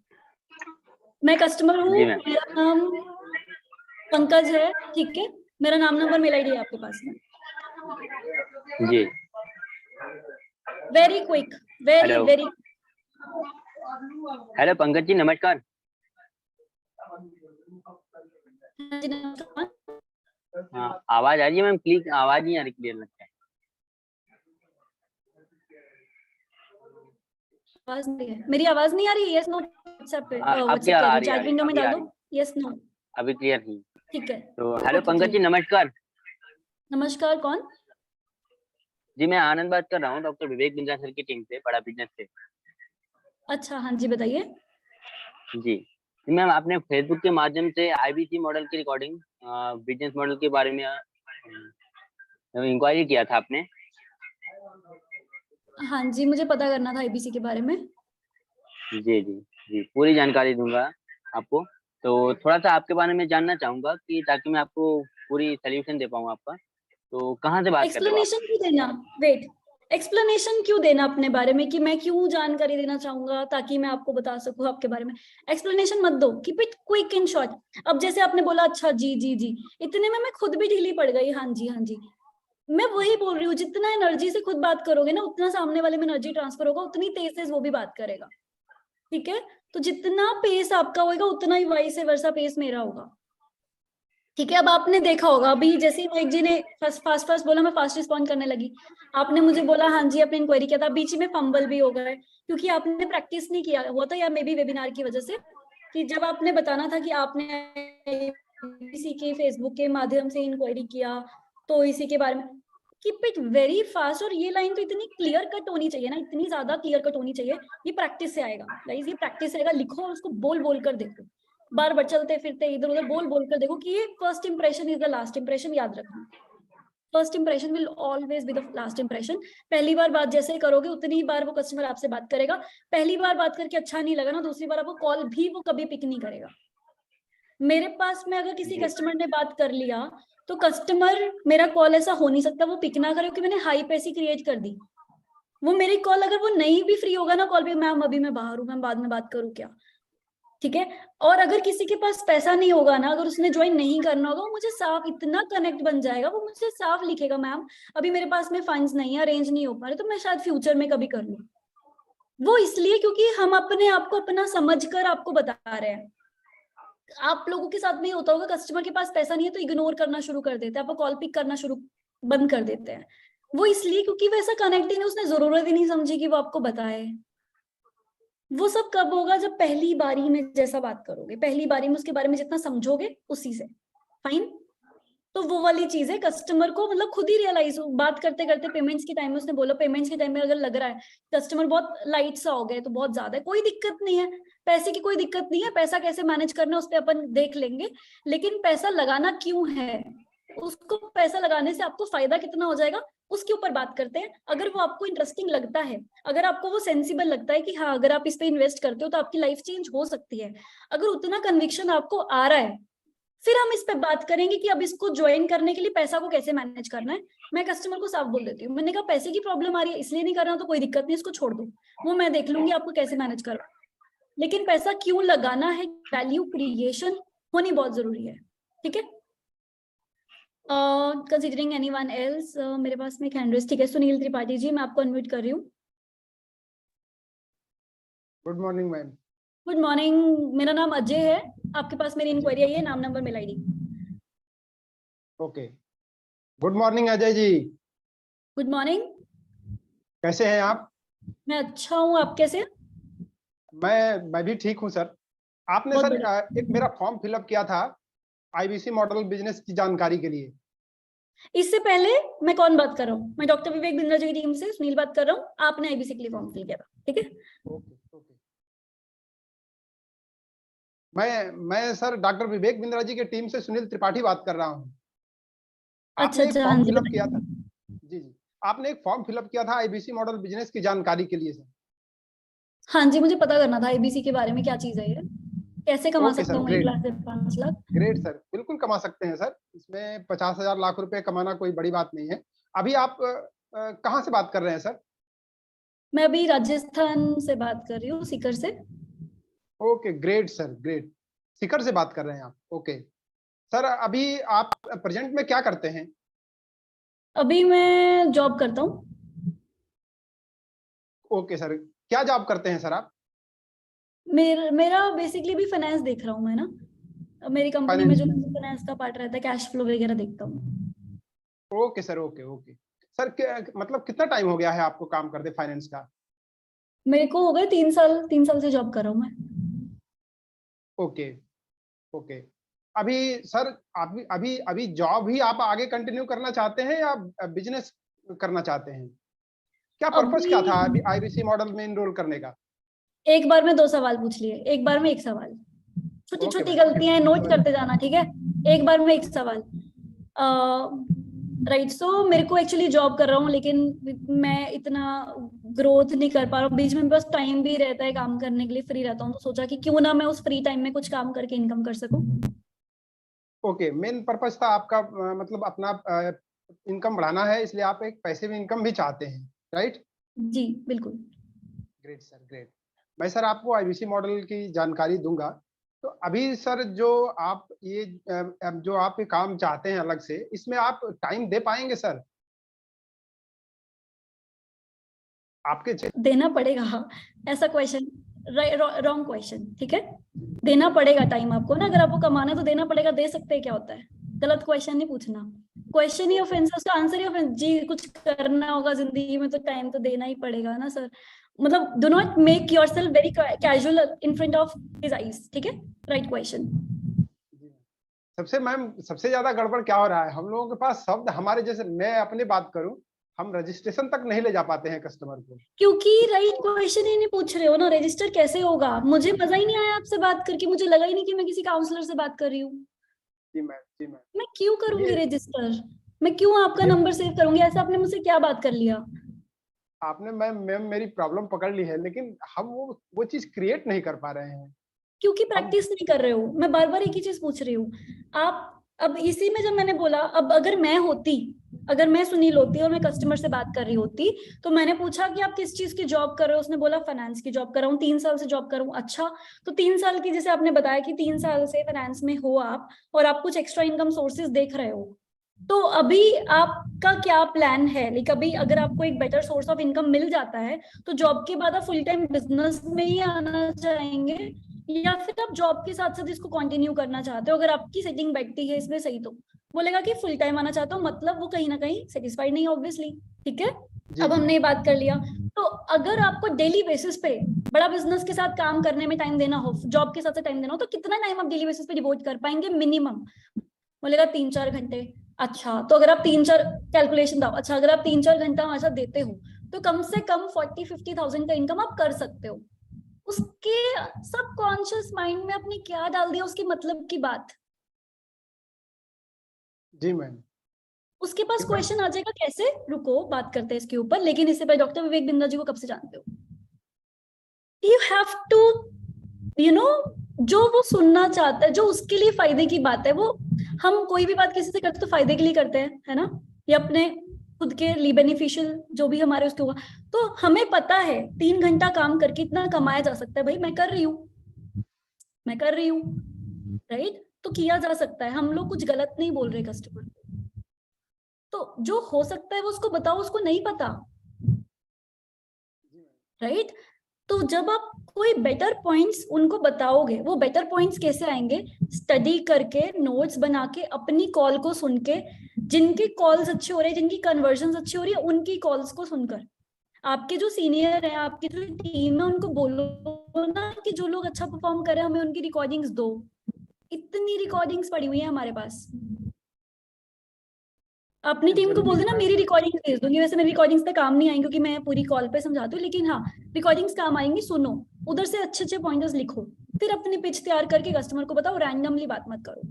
मैं कस्टमर हूँ, मेरा नाम पंकज है, ठीक है। मेरा नाम नंबर मेल आईडी है आपके पास में जी। Very quick, very hello. Very. Hello Pankaj ji, नमस्कार। जी नमस्कार। हाँ, आवाज आ रही है मैम? प्लीज, आवाज नहीं आ रही क्लियर लगता है। आवाज नहीं है, मेरी आवाज नहीं आ रही है? यस नो, व्हाट्सएप पे, अब व्हाट्सएप क्या कह आ रही हूँ, रही है? चैट विंडो में अभी आ डाल रही दो, यस नो, अभी क्लियर थी। ठीक है। तो हेलो ओके, पंकज जी, नमस्कार। नमस्कार, कौन? जी मैं आनंद बात कर रहा हूँ, डॉक्टर विवेक बिंद्रा सर की टीम से, बड़ा बिजनेस से। अच्छा, हाँ जी, बताइए। जी मैम, आपने फेसबुक के माध्यम से आईबीसी मॉडल की रिकॉर्डिंग, बिजनेस मॉडल के बारे में इंक्वायरी किया था आपने। हाँ जी, मुझे पता करना था आईबीसी के बारे में। जी जी जी, पूरी जानकारी दूंगा आपको। तो थोड़ा सा आपके बारे में जानना चाहूंगा कि ताकि मैं आपको पूरी सोल्यूशन दे पाऊँ आपका। तो कहाँ से बात कर रहे हो आप? एक्सप्लेनेशन क्यों देना, वेट, एक्सप्लेनेशन क्यों देना अपने बारे में, कि मैं क्यों जानकारी देना चाहूंगा ताकि मैं आपको बता सकूं आपके बारे में। एक्सप्लेनेशन मत दो, keep it quick in short. अब जैसे आपने बोला अच्छा जी जी जी, इतने में मैं खुद भी ढीली पड़ गई, हाँ जी हाँ जी। मैं वही बोल रही हूँ, जितना एनर्जी से खुद बात करोगे ना, उतना सामने वाले में एनर्जी ट्रांसफर होगा, उतनी तेज से वो भी बात करेगा, ठीक है। तो जितना पेस आपका होगा उतना ही वाइस वर्सा पेस मेरा होगा, ठीक है। अब आपने देखा होगा, अभी जैसे एक जी ने फास्ट बोला, मैं फास्ट रिस्पॉन्ड करने लगी, आपने मुझे बोला हाँ जी, आपने इंक्वायरी किया था, बीच में फंबल भी हो गए क्योंकि आपने प्रैक्टिस नहीं किया हुआ था, या मे बी वेबिनार की वजह से, कि जब आपने बताना था कि आपने किसी के फेसबुक के माध्यम से इंक्वायरी किया तो इसी के बारे में, कीप इट वेरी फास्ट। और ये लाइन तो इतनी क्लियर कट होनी चाहिए ना, इतनी ज्यादा क्लियर कट होनी चाहिए, ये प्रैक्टिस से आएगा गाइस, ये प्रैक्टिस से आएगा। लिखो और उसको बोल बोल कर देखो, बार बार चलते फिरते इधर उधर बोल बोल कर देखो कि ये first impression is the last impression, याद रखना। First impression will always be the last impression. पहली बार बात जैसे करोगे उतनी ही बार वो कस्टमर आपसे बात करेगा। पहली बार बात करके अच्छा नहीं लगा ना, दूसरी बार आपको कॉल भी वो कभी पिक नहीं करेगा। मेरे पास में अगर किसी कस्टमर ने बात कर लिया तो कस्टमर, मेरा कॉल ऐसा हो नहीं सकता वो पिक ना करे क्योंकि मैंने हाई पैसी क्रिएट कर दी। वो मेरी कॉल, अगर वो नहीं भी फ्री होगा ना कॉल पे, मैम अभी मैं बाहर हूँ, मैम बाद में बात करूँ क्या, ठीक है। और अगर किसी के पास पैसा नहीं होगा ना, अगर उसने ज्वाइन नहीं करना होगा, वो मुझे साफ इतना कनेक्ट बन जाएगा, वो मुझे साफ लिखेगा मैम अभी मेरे पास में फंड्स नहीं है, अरेंज नहीं हो पा रहे, तो मैं शायद फ्यूचर में कभी कर लूँ। वो इसलिए क्योंकि हम अपने आप को अपना समझकर आपको बता रहे हैं। आप लोगों के साथ में होता होगा, कस्टमर के पास पैसा नहीं है तो इग्नोर करना शुरू कर देते हैं, आपको कॉल पिक करना शुरू बंद कर देते हैं। वो इसलिए क्योंकि वैसा कनेक्ट ही नहीं, उसने जरूरत ही नहीं समझी कि वो आपको बताए। वो सब कब होगा, जब पहली बारी में जैसा बात करोगे, पहली बारी में उसके बारे में जितना समझोगे उसी से। फाइन। तो वो वाली चीज है, कस्टमर को मतलब खुद ही रियलाइज हो। बात करते करते पेमेंट्स के टाइम में उसने बोला, पेमेंट्स के टाइम में अगर लग रहा है कस्टमर बहुत लाइट सा हो गया तो बहुत ज्यादा है, कोई दिक्कत नहीं है, पैसे की कोई दिक्कत नहीं है, पैसा कैसे मैनेज करना उस पर अपन देख लेंगे, लेकिन पैसा लगाना क्यों है, उसको पैसा लगाने से आपको फायदा कितना हो जाएगा उसके ऊपर बात करते हैं। अगर वो आपको इंटरेस्टिंग लगता है, अगर आपको वो सेंसिबल लगता है कि हाँ अगर आप इस पे इन्वेस्ट करते हो तो आपकी लाइफ चेंज हो सकती है, अगर उतना कन्विक्शन आपको आ रहा है, फिर हम इस पे बात करेंगे कि अब इसको ज्वाइन करने के लिए पैसा को कैसे मैनेज करना है। मैं कस्टमर को साफ बोल देती हूँ, मैंने कहा पैसे की प्रॉब्लम आ रही है इसलिए नहीं कर रहा तो कोई दिक्कत नहीं, इसको छोड़ दो, वो मैं देख लूंगी आपको कैसे मैनेज करना, लेकिन पैसा क्यों लगाना है, वैल्यू क्रिएशन होनी बहुत जरूरी है। ठीक है। कंसिडरिंग एनीवन एल्स, मेरे पास में एक हैंड रेज, ठीक है। सुनील त्रिपाठी जी, मैं आपको अनम्यूट कर रही हूँ। Good morning ma'am. Good morning, मेरा नाम अजय है, आपके पास मेरी इंक्वायरी आई है, नाम number mail ID. Okay, good morning Ajay ji. Good morning. कैसे हैं आप? मैं अच्छा हूँ, आप कैसे हैं? मैं भी ठीक हूँ सर। आपने बहुत सर बढ़िया। एक मेरा फॉर्म फिलअप किया था आईबीसी मॉडल बिजनेस की जानकारी के लिए। इससे पहले मैं कौन बात कर रहा हूँ, मैं डॉक्टर विवेक बिंद्रा जी की टीम से सुनील बात कर रहा हूँ, आपने आईबीसी के लिए फॉर्म फिल किया था। ठीक है। Okay okay. मैं सर डॉक्टर विवेक बिंद्रा जी की टीम से सुनील त्रिपाठी बात कर रहा हूँ। अच्छा आपने एक अच्छा, हाँ फॉर्म जी फिलअप किया था। बताइए। जी जी, आपने एक फॉर्म फिलअप किया था आईबीसी मॉडल बिजनेस की जानकारी के लिए सर। हाँ जी, मुझे पता करना था आईबीसी के बारे में, क्या चीज है ये, कैसे कमा ओके सकता सर, हूँ 1 ग्रेट लाख से 5 लाख। ग्रेट सर, बिल्कुल कमा सकते हैं सर, इसमें 50,000 लाख रुपए कमाना कोई बड़ी बात नहीं है। अभी आप कहाँ से बात कर रहे हैं सर? मैं अभी राजस्थान से बात कर रही हूँ, सीकर से। Okay great sir, great. Sikar से बात कर रहे हैं आप? ओके सर, अभी आप प्रेजेंट में क्या करते हैं? अभी मैं जॉब करता हूँ। ओके सर, क्या जॉब करते हैं सर आप? मेरा बेसिकली भी फाइनेंस देख रहा हूँ मैं ना, मेरी कंपनी में जो फाइनेंस का पार्ट रहता है, कैश फ्लो वगैरह देखता हूँ। Okay sir, okay okay sir, मतलब कितना टाइम हो गया है आपको काम करते फाइनेंस का? मेरे को हो गए 3 साल से जॉब कर रहा हूँ मैं। Okay okay. अभी सर अभी अभी अभी जॉब ही आप आगे कंटिन्यू करना चाहते हैं या बिजनेस करना चाहते हैं? क्या पर्पस क्या था अभी आईबीसी मॉडल में इनरोल करने का? एक बार में 2 सवाल पूछ लिए, एक बार में एक सवाल, छोटी ओके छोटी मैम, गलतियां नोट करते जाना, ठीक है। एक बार में एक सवाल। राइट, सो मेरे को एक्चुअली जॉब कर रहा हूँ, लेकिन मैं इतना ग्रोथ नहीं कर पा रहा हूँ, बीच में बस टाइम भी रहता है काम करने के लिए, फ्री रहता हूँ, तो सोचा कि क्यों ना मैं उस फ्री टाइम में कुछ काम करके इनकम कर सकूं। ओके, मेन पर्पस था आपका मतलब अपना इनकम बढ़ाना है, इसलिए आप एक पैसिव इनकम भी चाहते हैं, राइट? जी बिल्कुल। Great sir, great. मैं सर आपको आईबीसी मॉडल की जानकारी दूंगा। तो अभी सर जो आप ये जो आप ये काम चाहते हैं अलग से, इसमें आप टाइम दे पाएंगे सर? आपके देना पड़ेगा, ऐसा क्वेश्चन रॉन्ग क्वेश्चन, ठीक है। देना पड़ेगा टाइम आपको ना, अगर आपको कमाना है तो देना पड़ेगा, दे सकते हैं क्या होता है, गलत क्वेश्चन नहीं पूछना, क्वेश्चन ही ऑफेंस है, उसका आंसर ही ऑफेंस। जी कुछ करना होगा जिंदगी में तो टाइम तो देना ही पड़ेगा ना सर, मतलब do not make yourself very casual in front of his eyes, ठीक है। Right question. सबसे मैम सबसे ज्यादा गड़बड़ क्या हो रहा है, हम लोगों के पास शब्द हमारे जैसे, मैं अपनी बात करूं, हम रजिस्ट्रेशन तक नहीं ले जा पाते हैं कस्टमर को। क्योंकि राइट क्वेश्चन ही नहीं पूछ रहे हो ना, रजिस्टर कैसे होगा, मुझे मजा ही नहीं आया आपसे बात करके, मुझे लगा ही नहीं कि मैं किसी काउंसलर से बात कर रही हूँ। जी मैम, जी मैम। मैं क्यों करूंगी ये रजिस्टर, मैं क्यों आपका नंबर सेव करूंगी, ऐसा आपने मुझसे क्या बात कर लिया? आपने मैम मेरी प्रॉब्लम पकड़ ली है, लेकिन हम वो चीज क्रिएट नहीं कर पा रहे हैं। क्योंकि प्रैक्टिस नहीं कर रहे हो, मैं बार बार एक ही चीज पूछ रही हूँ। आप अब इसी में जब मैंने बोला, अब अगर मैं होती अगर मैं सुनील होती और मैं कस्टमर से बात कर रही होती, तो मैंने पूछा कि आप किस चीज की जॉब कर रहे हो, उसने बोला फाइनेंस की जॉब कर रहा हूँ, 3 साल से जॉब कर रहा हूँ। अच्छा, तो 3 साल की, जैसे आपने बताया कि 3 साल से फाइनेंस में हो आप, और आप कुछ एक्स्ट्रा इनकम सोर्सेज देख रहे हो, तो अभी आपका क्या प्लान है? लाइक अभी अगर आपको एक बेटर सोर्स ऑफ इनकम मिल जाता है, तो जॉब के बाद आप फुल टाइम बिजनेस में ही आना चाहेंगे, या फिर आप जॉब के साथ साथ इसको कंटिन्यू करना चाहते हो? अगर आपकी सेटिंग बैठती है इसमें सही, तो बोलेगा कि फुल टाइम आना चाहता हूँ, मतलब वो कहीं ना कहीं सेटिस्फाइड नहीं, ऑब्वियसली। ठीक है, जी अब जी हमने ये बात कर लिया। तो अगर आपको डेली बेसिस पे बड़ा बिजनेस के साथ काम करने में टाइम देना हो, जॉब के साथ टाइम देना हो, तो कितना टाइम आप डेली बेसिस पे डिवोट कर पाएंगे मिनिमम? बोलेगा 3-4 घंटे। अच्छा, तो अगर आप 3-4 कैलकुलेशन दाओ, अच्छा अगर आप 3-4 घंटा हमारे साथ देते हो, तो कम से कम 40-50,000 का इनकम आप कर सकते हो। उसके सबकॉन्शियस माइंड में आपने क्या डाल दिया उसके मतलब की बात? जी मैम। उसके पास ठीक है। क्वेश्चन आ जाएगा कैसे, रुको बात करते हैं इसके ऊपर, लेकिन इससे पहले डॉक्टर विवेक बिंद्रा जी को कब से जानते हो? You have to, you know, जो वो सुनना चाहता है, जो उसके लिए फायदे की बात है, वो, हम कोई भी बात किसी से करते तो फायदे के लिए करते हैं, है ना, या अपने खुद के लिए बेनिफिशियल जो भी हमारे उसके होगा। तो हमें पता है 3 घंटा काम करके इतना कमाया जा सकता है, भाई मैं कर रही हूँ, मैं कर रही हूँ, राइट? तो किया जा सकता है, हम लोग कुछ गलत नहीं बोल रहे कस्टमर को। तो जो हो सकता है वो उसको बताओ, उसको नहीं पता, राइट? तो जब आप कोई बेटर पॉइंट्स उनको बताओगे, वो बेटर पॉइंट्स कैसे आएंगे? स्टडी करके, नोट्स बना के, अपनी कॉल को सुन के, जिनकी कॉल्स अच्छी हो रही है, जिनकी कन्वर्जन अच्छी हो रही है, उनकी कॉल्स को सुनकर। आपके जो सीनियर है, आपकी जो टीम है, उनको बोलो ना कि जो लोग अच्छा परफॉर्म कर रहे हैं हमें उनकी रिकॉर्डिंग्स दो। इतनी रिकॉर्डिंग्स पड़ी हुई है हमारे पास। अपनी टीम को जरूरी बोल है देना मैम। मेरी रिकॉर्डिंग्स भेज दूंगी। वैसे मेरी रिकॉर्डिंग्स पे काम नहीं आएंगी क्योंकि मैं पूरी कॉल पे समझाती हूँ, लेकिन हाँ, रिकॉर्डिंग्स काम आएंगी, सुनो, उधर से अच्छे अच्छे पॉइंटर्स लिखो, फिर अपनी पिच तैयार करके कस्टमर को बताओ, रैंडमली बात मत करो।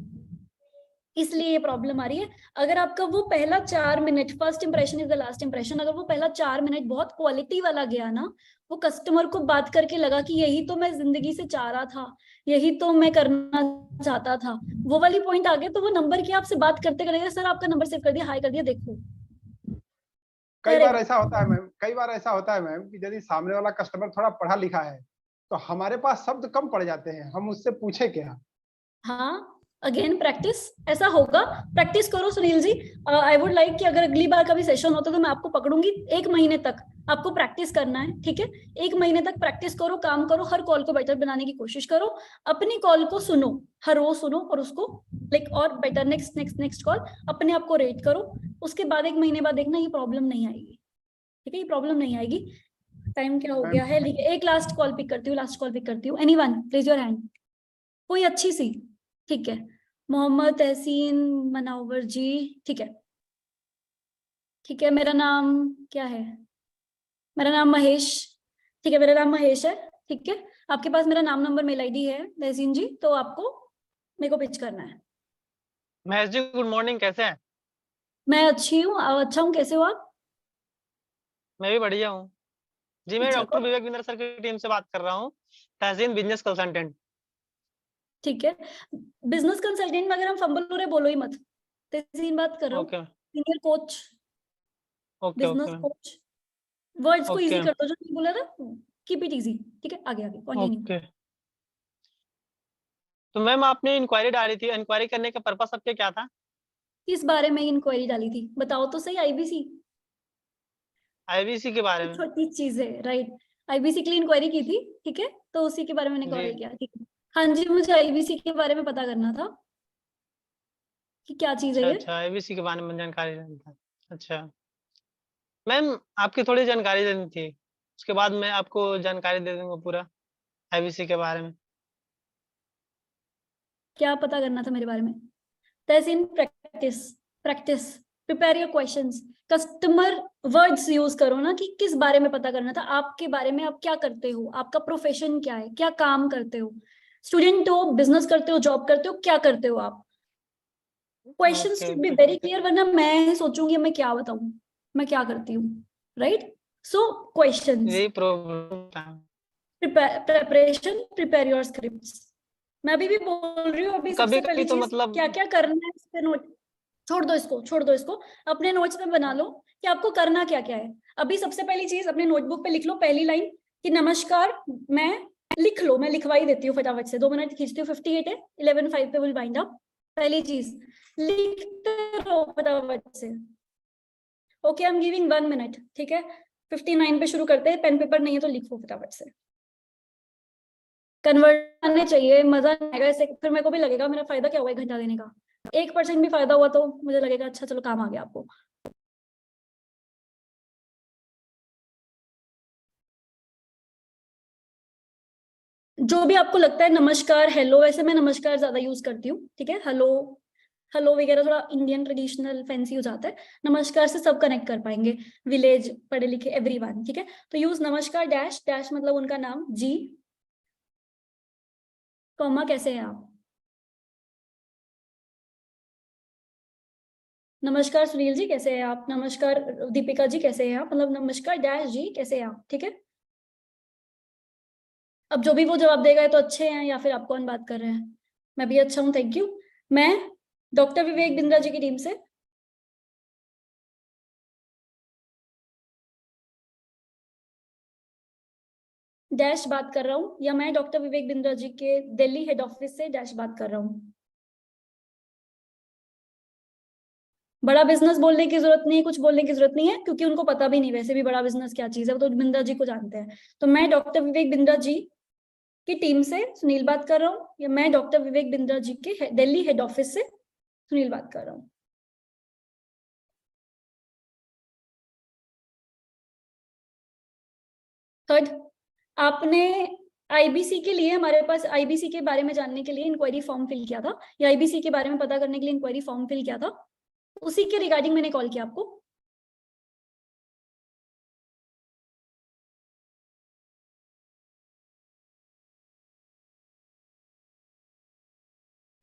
इसलिए ये प्रॉब्लम आ रही है। अगर आपका वो पहला 4 minute, first impression is the last impression, अगर वो पहला 4 मिनट बहुत क्वालिटी वाला गया ना, वो कस्टमर को बात करके लगा कि यही तो मैं जिंदगी से चाह रहा था, यही तो मैं करना चाहता था, वो वाली पॉइंट आ गए, तो वो नंबर की आपसे बात करते करेगा, सर आपका नंबर सेव कर दिया, हाई कर दिया, देखो कई बार करेगा। ऐसा होता है मैम, कई बार ऐसा होता है मैम कि यदि सामने वाला कस्टमर थोड़ा पढ़ा लिखा है, तो हमारे पास शब्द कम पड़ जाते हैं, हम उससे पूछे क्या। हाँ, अगेन प्रैक्टिस, ऐसा होगा, प्रैक्टिस करो सुनील जी। आई वुड लाइक कि अगर अगली बार कभी सेशन होता तो मैं आपको पकड़ूंगी, 1 महीने तक आपको प्रैक्टिस करना है, ठीक है? 1 महीने तक प्रैक्टिस करो, काम करो, हर कॉल को बेटर बनाने की कोशिश करो, अपनी कॉल को सुनो, हर रोज सुनो, और उसको लाइक और better, next next next call, अपने आप को रेट करो। उसके बाद 1 महीने बाद देखना ये प्रॉब्लम नहीं आएगी, ठीक है? ये प्रॉब्लम नहीं आएगी। टाइम क्या हो गया है? एक लास्ट कॉल पिक करती हूँ, लास्ट कॉल पिक करती हूँ। एनीवन प्लीज योर हैंड, कोई अच्छी सी, ठीक है? मोहम्मद तहसीन मनावर जी, ठीक है, ठीक है। मेरा नाम क्या है? मेरा नाम महेश, ठीक है, मेरा नाम महेश है, ठीक है। आपके पास मेरा नाम, नंबर, मेल आईडी है तहसीन जी, तो आपको मेरे को पिच करना है। महेश जी गुड मॉर्निंग, कैसे हैं? मैं अच्छी हूँ, अच्छा हूँ, कैसे हो आप? मैं भी बढ़िया हूँ जी। मैं अच्छा, डॉक्टर तो विवेक बिंद्रा सर की टीम से बात कर रहा हूँ, तहसीन बिजनेस कंसल्टेंट। ठीक है, बिजनेस कंसल्टेंट में अगर हम फंबल हो रहे बोलो ही मत, तहसीन बात कर रहा हूँ, okay senior coach, okay business okay coach. Words को इजी ओके कर दो, जो नहीं बोला था, कीप इट इजी, ठीक है? आगे आगे कंटिन्यू। ओके। तो मैम आपने इंक्वायरी डाली थी, इंक्वायरी करने का पर्पस आपके क्या था? किस बारे में इंक्वायरी डाली थी बताओ तो सही? आईबीसी, आईबीसी के बारे में। छोटी चीज है, राइट? आईबीसी के लिए इंक्वायरी की थी, ठीक है, तो उसी के बारे में मैंने जी कॉल किया, ठीक है। हाँ जी, मुझे आईबीसी के बारे में पता करना था कि क्या चीज है अच्छा ये। अच्छा, आईबीसी के बारे में जानकारी लेनी था। अच्छा मैम, आपकी थोड़ी जानकारी देनी थी, उसके बाद मैं आपको जानकारी दे दूंगा पूरा आईबीसी के बारे में। क्या पता करना था मेरे बारे में? Tahseen, practice, practice, prepare your questions, customer words use करो ना, कि किस बारे में पता करना था, आपके बारे में, आप क्या करते हो, आपका प्रोफेशन क्या है, क्या काम करते हो, स्टूडेंट हो, बिजनेस करते हो, जॉब करते हो, क्या करते हो आप? Questions okay should be okay very clear, वरना मैं सोचूंगी मैं क्या बताऊं, मैं क्या करती हूँ, राइट? सो क्वेश्चंस, यही प्रॉब्लम था। Preparation, prepare your scripts. मैं अभी भी बोल रही हूँ, अभी कभी सबसे कभी पहली तो चीज मतलब क्या क्या करना है इस पे नोट। छोड़ दो इसको, छोड़ दो इसको, अपने नोट्स में बना लो कि आपको करना क्या क्या है। अभी सबसे पहली चीज अपने नोटबुक पे लिख लो पहली लाइन कि नमस्कार, मैं लिख लो, मैं लिखवाई देती हूँ फटाफट से, 2 मिनट खींचती हूँ, 58 है, 11:05 पे विल वाइंड अप। पहली चीज लिखते रहो फटाफट से। Okay, I am giving 1 minute, ठीक है। 59 पे शुरू करते हैं, पेन पेपर नहीं है तो लिखो फटाफट से। कन्वर्ट आने चाहिए, मजा नहीं आएगा इससे, फिर मेरे को भी लगेगा मेरा फायदा क्या हुआ 1 घंटा देने का। 1% भी फायदा हुआ तो मुझे लगेगा अच्छा चलो काम आ गया आपको। जो भी आपको लगता है, नमस्कार, हेलो, वैसे मैं नमस्कार ज्यादा यूज करती हूँ, ठीक है। हेलो, हेलो वगैरह थोड़ा इंडियन ट्रेडिशनल फैंसी हो जाता है। नमस्कार से सब कनेक्ट कर पाएंगे, विलेज, पढ़े लिखे, एवरीवन, ठीक है। तो यूज नमस्कार डैश, डैश मतलब उनका नाम, जी, कॉमा कैसे हैं आप। नमस्कार सुनील जी कैसे हैं आप, नमस्कार दीपिका जी कैसे हैं आप, मतलब नमस्कार डैश जी कैसे हैं आप, ठीक है। अब जो भी वो जवाब देगा तो अच्छे हैं या फिर आप कौन बात कर रहे हैं। मैं भी अच्छा हूँ, थैंक यू। मैं डॉक्टर विवेक बिंद्रा जी की टीम से डैश बात कर रहा हूँ, या मैं डॉक्टर विवेक बिंद्रा जी के दिल्ली हेड ऑफिस से डैश बात कर रहा हूँ। बड़ा बिजनेस बोलने की जरूरत नहीं है, कुछ बोलने की जरूरत नहीं है, क्योंकि उनको पता भी नहीं वैसे भी बड़ा बिजनेस क्या चीज है, वो तो बिंद्रा जी को जानते हैं। तो मैं डॉक्टर विवेक बिंद्रा जी की टीम से सुनील बात कर रहा हूँ, या मैं डॉक्टर विवेक बिंद्रा जी के दिल्ली हेड ऑफिस से सुनील बात कर रहा हूँ। थर्ड, आपने आईबीसी के लिए, हमारे पास आईबीसी के बारे में जानने के लिए इंक्वायरी फॉर्म फिल किया था, या आईबीसी के बारे में पता करने के लिए इंक्वायरी फॉर्म फिल किया था, उसी के रिगार्डिंग मैंने कॉल किया आपको।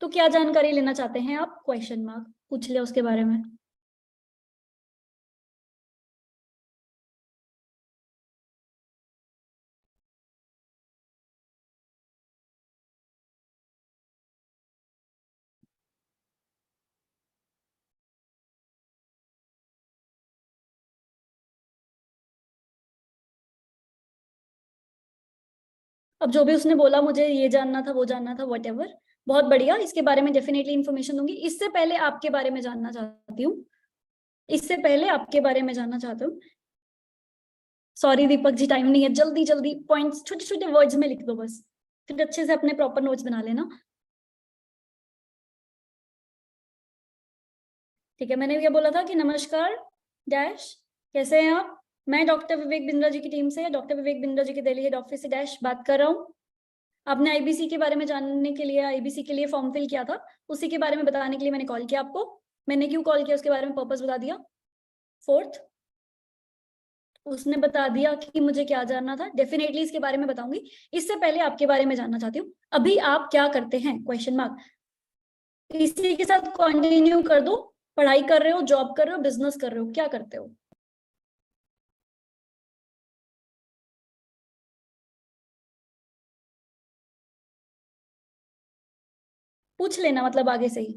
तो क्या जानकारी लेना चाहते हैं आप, क्वेश्चन मार्क पूछ ले उसके बारे में। अब जो भी उसने बोला, मुझे ये जानना था, वो जानना था, व्हाटएवर, बहुत बढ़िया, इसके बारे में डेफिनेटली इन्फॉर्मेशन दूंगी। इससे पहले आपके बारे में जानना चाहती हूँ, इससे पहले आपके बारे में जानना चाहती हूँ। सॉरी दीपक जी, टाइम नहीं है, जल्दी जल्दी पॉइंट्स छोटे छोटे वर्ड्स में लिख दो बस, फिर अच्छे से अपने प्रॉपर नोट्स बना लेना, ठीक है। मैंने क्या बोला था कि नमस्कार डैश कैसे हैं आप, मैं डॉक्टर विवेक बिंद्रा जी की टीम से, डॉक्टर विवेक बिंद्रा जी के दिल्ली हेड ऑफिस से डैश बात कर रहा हूँ। आपने आईबीसी के बारे में जानने के लिए, आईबीसी के लिए फॉर्म फिल किया था, उसी के बारे में बताने के लिए मैंने कॉल किया आपको। मैंने क्यों कॉल किया उसके बारे में पर्पस बता दिया। फोर्थ, उसने बता दिया कि मुझे क्या जानना था, डेफिनेटली इसके बारे में बताऊंगी। इससे पहले आपके बारे में जानना चाहती हूँ, अभी आप क्या करते हैं, क्वेश्चन मार्क। इसी के साथ कंटिन्यू कर दो, पढ़ाई कर रहे हो, जॉब कर रहे हो, बिजनेस कर रहे हो, क्या करते हो। पूछ लेना मतलब आगे से ही।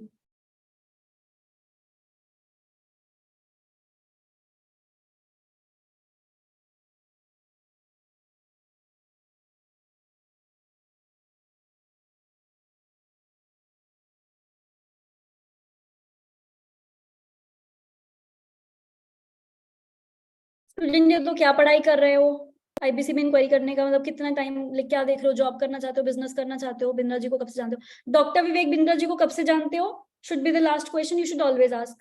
स्टूडेंट डे तो क्या पढ़ाई कर रहे हो, आईबीसी में इंक्वायरी करने का मतलब कितना टाइम, क्या देख रहे हो, जॉब करना चाहते हो, बिजनेस करना चाहते हो, बिंद्रा जी को कब से जानते हो, डॉक्टर विवेक बिंद्रा जी को कब से जानते हो, should be the last question you should always ask,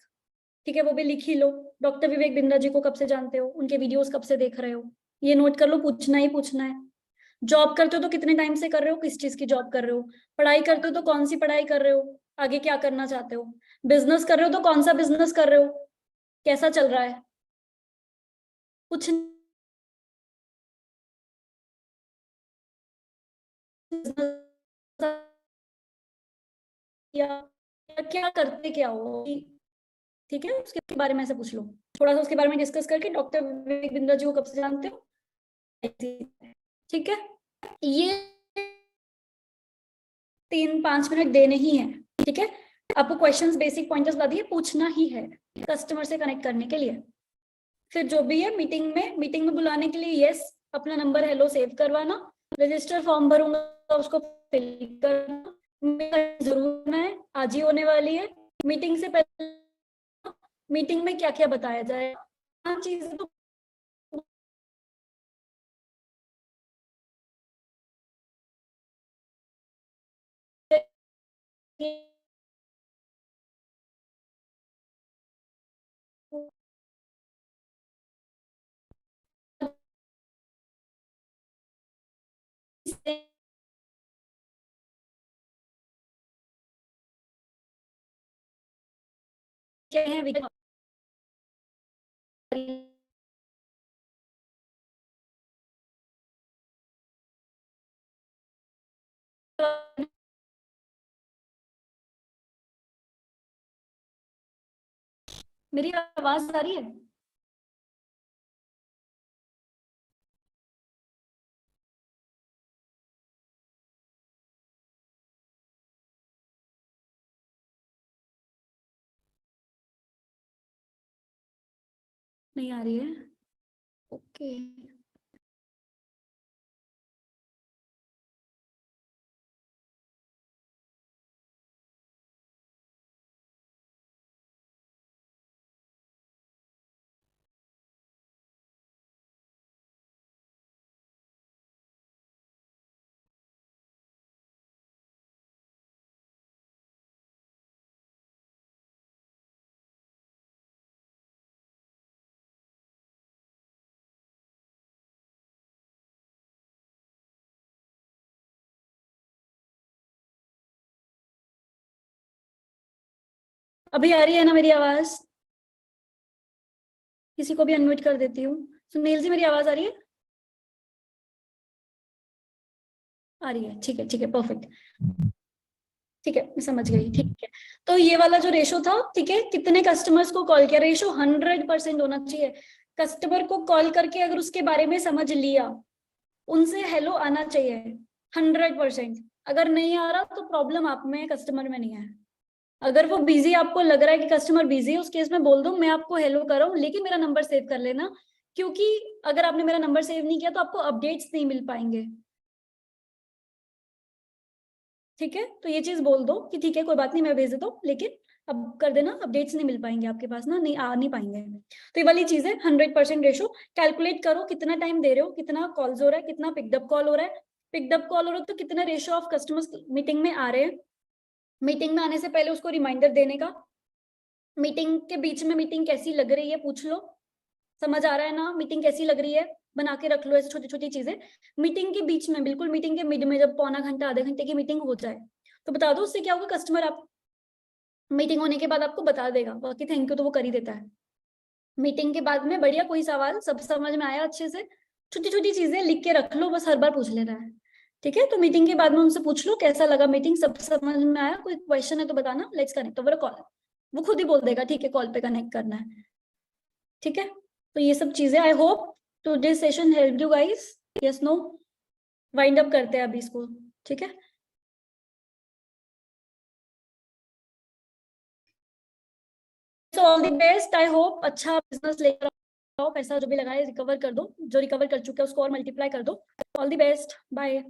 ठीक है। वो भी लिख ही लो, डॉक्टर विवेक बिंद्रा जी को कब से जानते हो, उनके वीडियोस कब से देख रहे हो, ये नोट कर लो, पूछना ही पूछना है। जॉब करते हो तो कितने टाइम से कर रहे हो, किस चीज की जॉब कर रहे हो, पढ़ाई करते हो तो कौन सी पढ़ाई कर रहे हो, आगे क्या करना चाहते हो, बिजनेस कर रहे हो तो कौन सा बिजनेस कर रहे हो, कैसा चल रहा है, कुछ या क्या करते क्या हो, ठीक है। उसके बारे में ऐसे पूछ लो, थोड़ा सा उसके बारे में डिस्कस करके डॉक्टर विवेक बिंद्रा जी को कब से जानते हो, ठीक है। ये 3-5 मिनट देने ही है, ठीक है। आपको क्वेश्चंस बेसिक पॉइंटर्स बता दिए, पूछना ही है कस्टमर से कनेक्ट करने के लिए। फिर जो भी है मीटिंग में बुलाने के लिए यस, अपना नंबर हेलो सेव करवाना, रजिस्टर फॉर्म भरूंगा उसको फिल करना, जरूर है आज ही होने वाली है। मीटिंग से पहले मीटिंग में क्या क्या बताया जाए, चीजें तो क्या है मेरी आवाज आ रही है? नहीं आ रही है? ओके अभी आ रही है ना मेरी आवाज? किसी को भी अनम्यूट कर देती हूँ। सुनील जी मेरी आवाज आ रही है? आ रही है, ठीक है परफेक्ट, ठीक है मैं समझ गई, ठीक है। तो ये वाला जो रेशो था, ठीक है, कितने कस्टमर्स को कॉल किया, रेशो 100% होना चाहिए। कस्टमर को कॉल करके अगर उसके बारे में समझ लिया, उनसे हेलो आना चाहिए 100%। अगर नहीं आ रहा तो प्रॉब्लम आप में, कस्टमर में नहीं है। अगर वो बिजी आपको लग रहा है कि कस्टमर बिजी है, उस केस में बोल दो मैं आपको हेलो कर रहा हूँ लेकिन मेरा नंबर सेव कर लेना, क्योंकि अगर आपने मेरा नंबर सेव नहीं किया तो आपको अपडेट्स नहीं मिल पाएंगे। ठीक है, तो ये चीज बोल दो कि ठीक है कोई बात नहीं मैं भेज देता हूँ, लेकिन अब कर देना, अपडेट्स नहीं मिल पाएंगे आपके पास ना, नहीं आ नहीं पाएंगे। तो ये वाली चीज है 100% रेशो। कैलकुलेट करो कितना टाइम दे रहे हो, कितना कॉल्स हो रहा है, कितना पिकअप कॉल हो रहा है। पिकअप कॉल हो रहा है तो कितने रेशो ऑफ कस्टमर्स मीटिंग में आ रहे हैं। मीटिंग में आने से पहले उसको रिमाइंडर देने का, मीटिंग के बीच में मीटिंग कैसी लग रही है पूछ लो, समझ आ रहा है ना मीटिंग कैसी लग रही है, बना के रख लो ऐसी छोटी छोटी चीजें। मीटिंग के बीच में, बिल्कुल मीटिंग के मिड में, जब पौना घंटा आधे घंटे की मीटिंग हो जाए तो बता दो, उससे क्या होगा, कस्टमर आप मीटिंग होने के बाद आपको बता देगा, बाकी थैंक यू तो वो कर ही देता है। मीटिंग के बाद में बढ़िया कोई सवाल सब समझ में आया अच्छे से, छोटी छोटी चीजें लिख के रख लो, बस हर बार पूछ लेना है। ठीक है, तो मीटिंग के बाद में उनसे पूछ लो कैसा लगा मीटिंग, सब समझ में आया, कोई क्वेश्चन है तो बताना, लेट्स कनेक्ट ओवर कॉल। वो खुद ही बोल देगा ठीक है कॉल पे कनेक्ट करना है। ठीक है, तो ये सब चीजें, I hope today session help you guys. Yes no, wind up करते हैं अभी इसको। ठीक है, so all the best, I hope अच्छा बिजनेस लेकर आओ, पैसा जो भी लगाए रिकवर कर दो, जो रिकवर कर चुके हैं उसको और मल्टीप्लाई कर दो। All the best, bye.